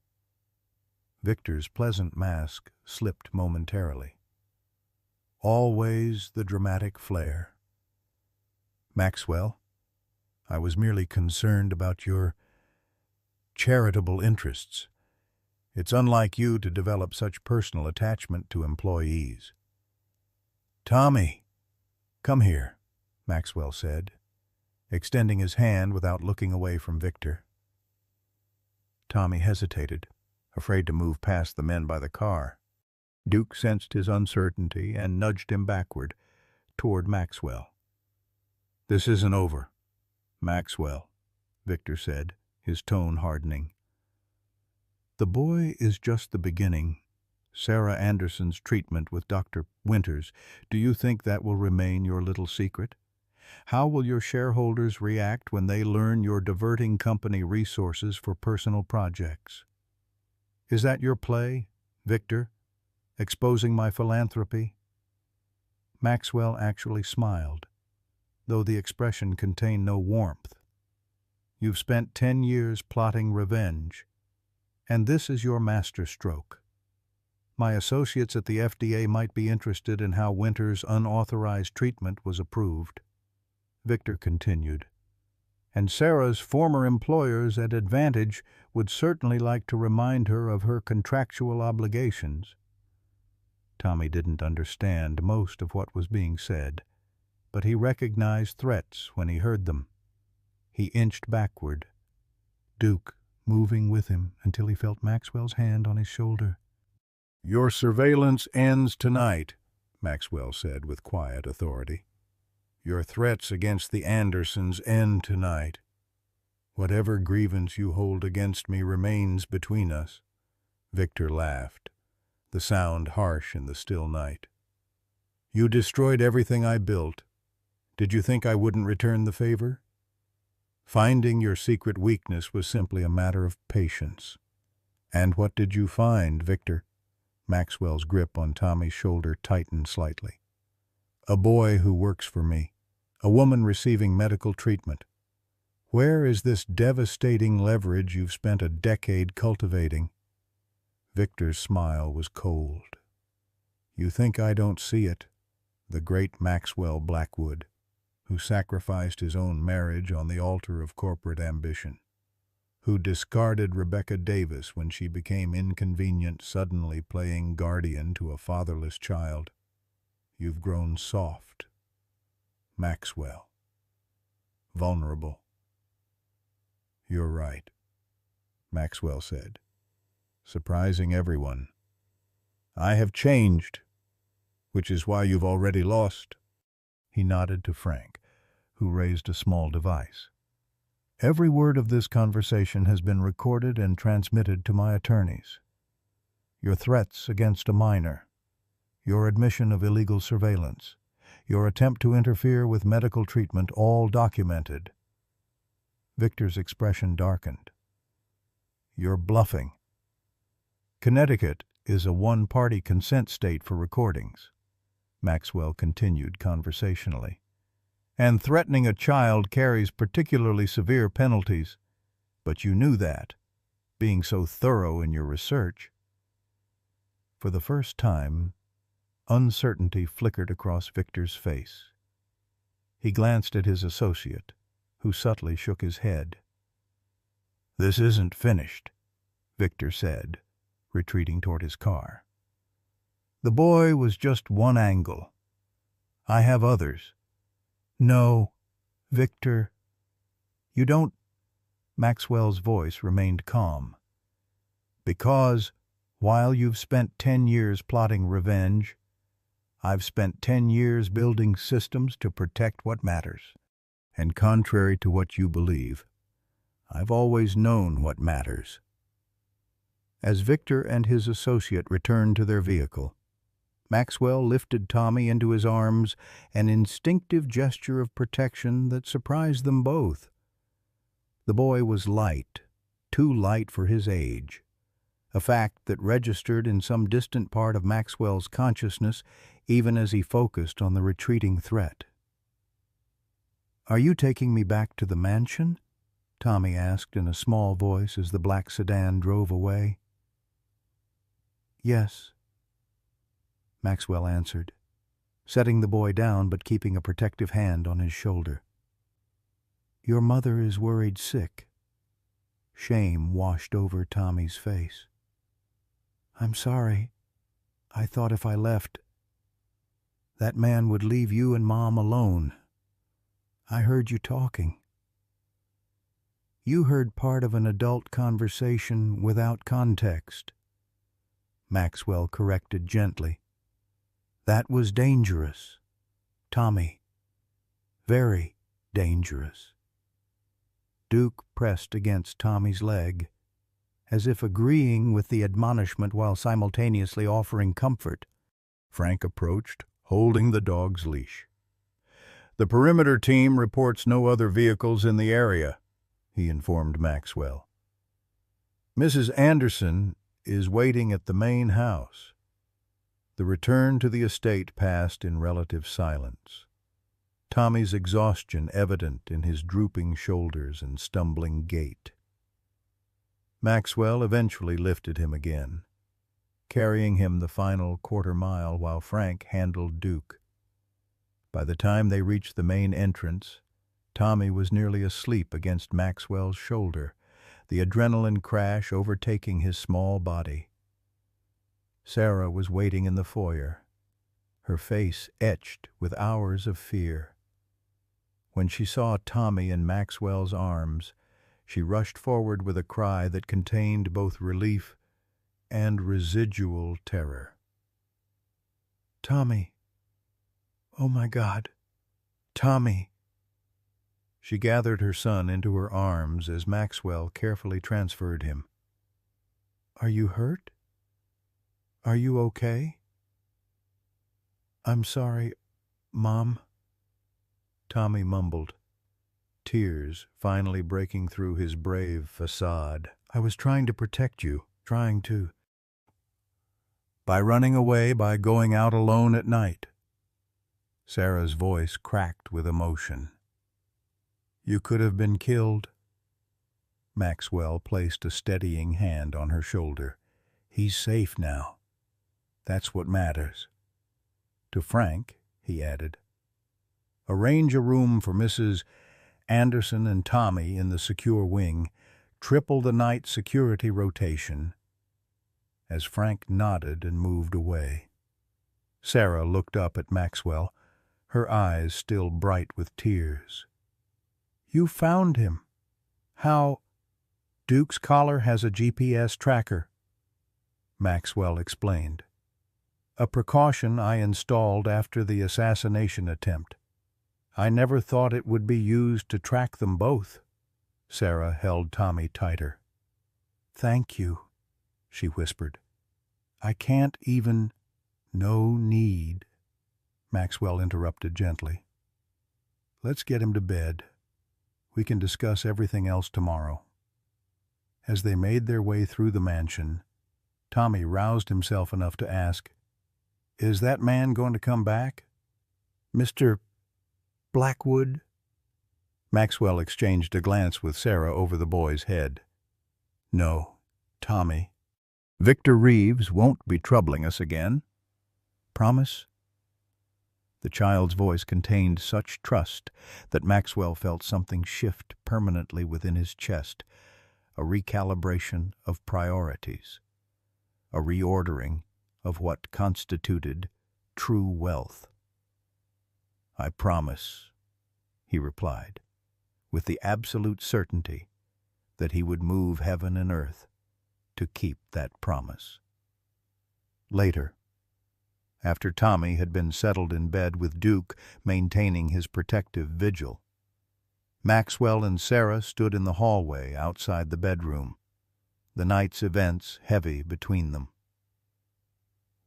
Victor's pleasant mask slipped momentarily. Always the dramatic flair. "Maxwell, I was merely concerned about your charitable interests. It's unlike you to develop such personal attachment to employees." "Tommy, come here," Maxwell said, extending his hand without looking away from Victor. Tommy hesitated, afraid to move past the men by the car. Duke sensed his uncertainty and nudged him backward, toward Maxwell. "This isn't over, Maxwell," Victor said, his tone hardening. "The boy is just the beginning. Sarah Anderson's treatment with Dr. Winters, do you think that will remain your little secret? How will your shareholders react when they learn you're diverting company resources for personal projects? Is that your play, Victor? Exposing my philanthropy?" Maxwell actually smiled, though the expression contained no warmth. "You've spent 10 years plotting revenge, and this is your masterstroke. My associates at the FDA might be interested in how Winters' unauthorized treatment was approved," Victor continued. "And Sarah's former employers at Advantage would certainly like to remind her of her contractual obligations." Tommy didn't understand most of what was being said, but he recognized threats when he heard them. He inched backward, Duke moving with him until he felt Maxwell's hand on his shoulder. "Your surveillance ends tonight," Maxwell said with quiet authority. "Your threats against the Andersons end tonight. Whatever grievance you hold against me remains between us." Victor laughed, the sound harsh in the still night. "You destroyed everything I built. Did you think I wouldn't return the favor?" Finding your secret weakness was simply a matter of patience. And what did you find, Victor? Maxwell's grip on Tommy's shoulder tightened slightly. A boy who works for me. A woman receiving medical treatment. Where is this devastating leverage you've spent a decade cultivating? Victor's smile was cold. You think I don't see it? The great Maxwell Blackwood, who sacrificed his own marriage on the altar of corporate ambition, who discarded Rebecca Davis when she became inconvenient, suddenly playing guardian to a fatherless child. You've grown soft. Maxwell. Vulnerable. You're right, Maxwell said, surprising everyone. I have changed, which is why you've already lost. He nodded to Frank, who raised a small device. Every word of this conversation has been recorded and transmitted to my attorneys. Your threats against a minor, your admission of illegal surveillance, your attempt to interfere with medical treatment, all documented. Victor's expression darkened. You're bluffing. Connecticut is a one-party consent state for recordings, Maxwell continued conversationally. And threatening a child carries particularly severe penalties. But you knew that, being so thorough in your research. For the first time, uncertainty flickered across Victor's face. He glanced at his associate, who subtly shook his head. This isn't finished, Victor said, retreating toward his car. The boy was just one angle. I have others. No, Victor, you don't. Maxwell's voice remained calm. Because, while you've spent 10 years plotting revenge, I've spent 10 years building systems to protect what matters. And contrary to what you believe, I've always known what matters. As Victor and his associate returned to their vehicle, Maxwell lifted Tommy into his arms, an instinctive gesture of protection that surprised them both. The boy was light, too light for his age, a fact that registered in some distant part of Maxwell's consciousness even as he focused on the retreating threat. Are you taking me back to the mansion? Tommy asked in a small voice as the black sedan drove away. Yes, Maxwell answered, setting the boy down but keeping a protective hand on his shoulder. Your mother is worried sick. Shame washed over Tommy's face. I'm sorry. I thought if I left, that man would leave you and Mom alone. I heard you talking. You heard part of an adult conversation without context, Maxwell corrected gently. That was dangerous, Tommy. Very dangerous. Duke pressed against Tommy's leg, as if agreeing with the admonishment while simultaneously offering comfort. Frank approached, holding the dog's leash. The perimeter team reports no other vehicles in the area, he informed Maxwell. Mrs. Anderson is waiting at the main house. The return to the estate passed in relative silence, Tommy's exhaustion evident in his drooping shoulders and stumbling gait. Maxwell eventually lifted him again, carrying him the final quarter-mile while Frank handled Duke. By the time they reached the main entrance, Tommy was nearly asleep against Maxwell's shoulder, the adrenaline crash overtaking his small body. Sarah was waiting in the foyer, her face etched with hours of fear. When she saw Tommy in Maxwell's arms, she rushed forward with a cry that contained both relief and residual terror. Tommy! Oh my God! Tommy! She gathered her son into her arms as Maxwell carefully transferred him. Are you hurt? Are you okay? I'm sorry, Mom, Tommy mumbled. tears finally breaking through his brave facade. "I was trying to protect you, trying to—" "By running away, by going out alone at night." Sarah's voice cracked with emotion. "You could have been killed." Maxwell placed a steadying hand on her shoulder. "He's safe now. That's what matters." To Frank, he added, "Arrange a room for Mrs. Anderson and Tommy in the secure wing. Triple the night security rotation." As Frank nodded and moved away, Sarah looked up at Maxwell, her eyes still bright with tears. "You found him. How—" "Duke's collar has a GPS tracker," Maxwell explained. "A precaution I installed after the assassination attempt. I never thought it would be used to track them both." Sarah held Tommy tighter. "Thank you," she whispered. "I can't even—" "No need," Maxwell interrupted gently. "Let's get him to bed. We can discuss everything else tomorrow." As they made their way through the mansion, Tommy roused himself enough to ask, "Is that man going to come back? Mr. Blackwood?" Maxwell exchanged a glance with Sarah over the boy's head. "No, Tommy. Victor Reeves won't be troubling us again. Promise?" The child's voice contained such trust that Maxwell felt something shift permanently within his chest, a recalibration of priorities, a reordering of what constituted true wealth. "I promise," he replied, with the absolute certainty that he would move heaven and earth to keep that promise. Later, after Tommy had been settled in bed with Duke maintaining his protective vigil, Maxwell and Sarah stood in the hallway outside the bedroom, the night's events heavy between them.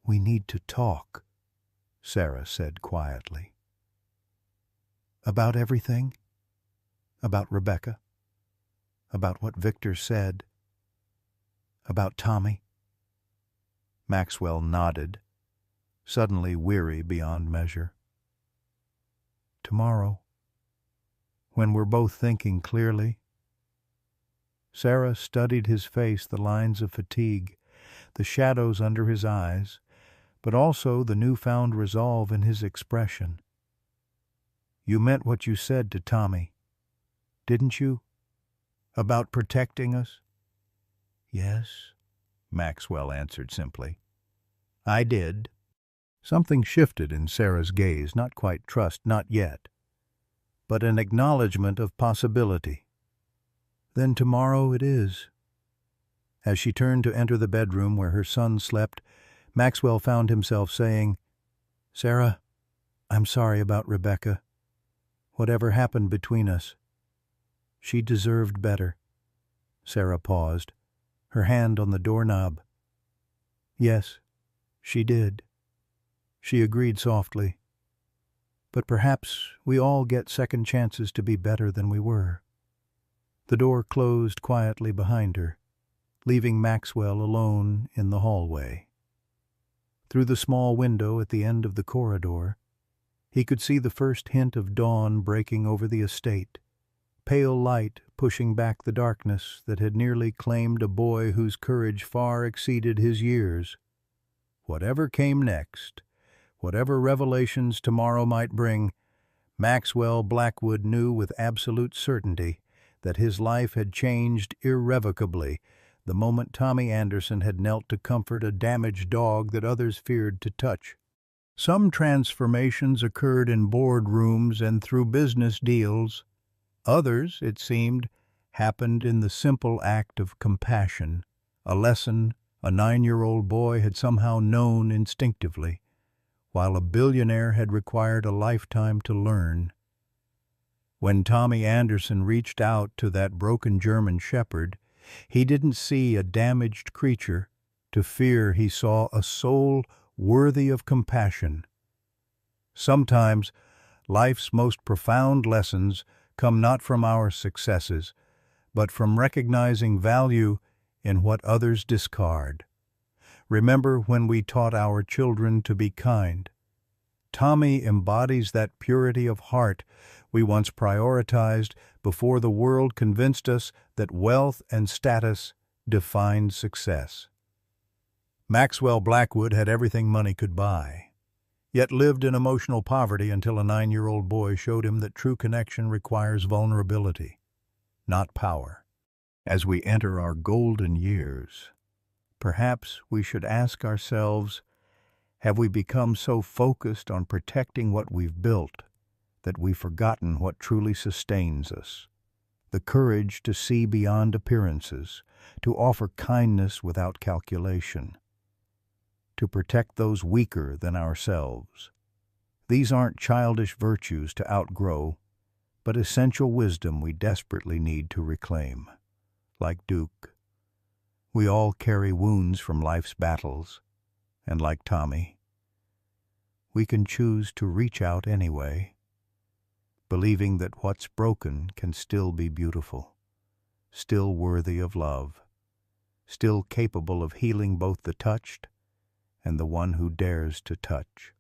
"We need to talk," Sarah said quietly. "About everything? About Rebecca? About what Victor said? About Tommy?" Maxwell nodded, suddenly weary beyond measure. "Tomorrow, when we're both thinking clearly." Sarah studied his face, the lines of fatigue, the shadows under his eyes, but also the newfound resolve in his expression. "You meant what you said to Tommy, didn't you? About protecting us?" "Yes," Maxwell answered simply. "I did." Something shifted in Sarah's gaze, not quite trust, not yet, but an acknowledgment of possibility. "Then tomorrow it is." As she turned to enter the bedroom where her son slept, Maxwell found himself saying, "Sarah, I'm sorry about Rebecca. Whatever happened between us, she deserved better." Sarah paused, her hand on the doorknob. "Yes, she did," she agreed softly. "But perhaps we all get second chances to be better than we were." The door closed quietly behind her, leaving Maxwell alone in the hallway. Through the small window at the end of the corridor, he could see the first hint of dawn breaking over the estate, pale light pushing back the darkness that had nearly claimed a boy whose courage far exceeded his years. Whatever came next, whatever revelations tomorrow might bring, Maxwell Blackwood knew with absolute certainty that his life had changed irrevocably the moment Tommy Anderson had knelt to comfort a damaged dog that others feared to touch. Some transformations occurred in boardrooms and through business deals. Others, it seemed, happened in the simple act of compassion, a lesson a 9-year-old boy had somehow known instinctively, while a billionaire had required a lifetime to learn. When Tommy Anderson reached out to that broken German shepherd, he didn't see a damaged creature. To fear, he saw a soul worthy of compassion. Sometimes life's most profound lessons come not from our successes, but from recognizing value in what others discard. Remember when we taught our children to be kind. Tommy embodies that purity of heart we once prioritized before the world convinced us that wealth and status defined success. Maxwell Blackwood had everything money could buy, yet lived in emotional poverty until a 9-year-old boy showed him that true connection requires vulnerability, not power. As we enter our golden years, perhaps we should ask ourselves, have we become so focused on protecting what we've built that we've forgotten what truly sustains us? The courage to see beyond appearances, to offer kindness without calculation, to protect those weaker than ourselves. These aren't childish virtues to outgrow, but essential wisdom we desperately need to reclaim. Like Duke, we all carry wounds from life's battles, and like Tommy, we can choose to reach out anyway, believing that what's broken can still be beautiful, still worthy of love, still capable of healing both the touched and the one who dares to touch.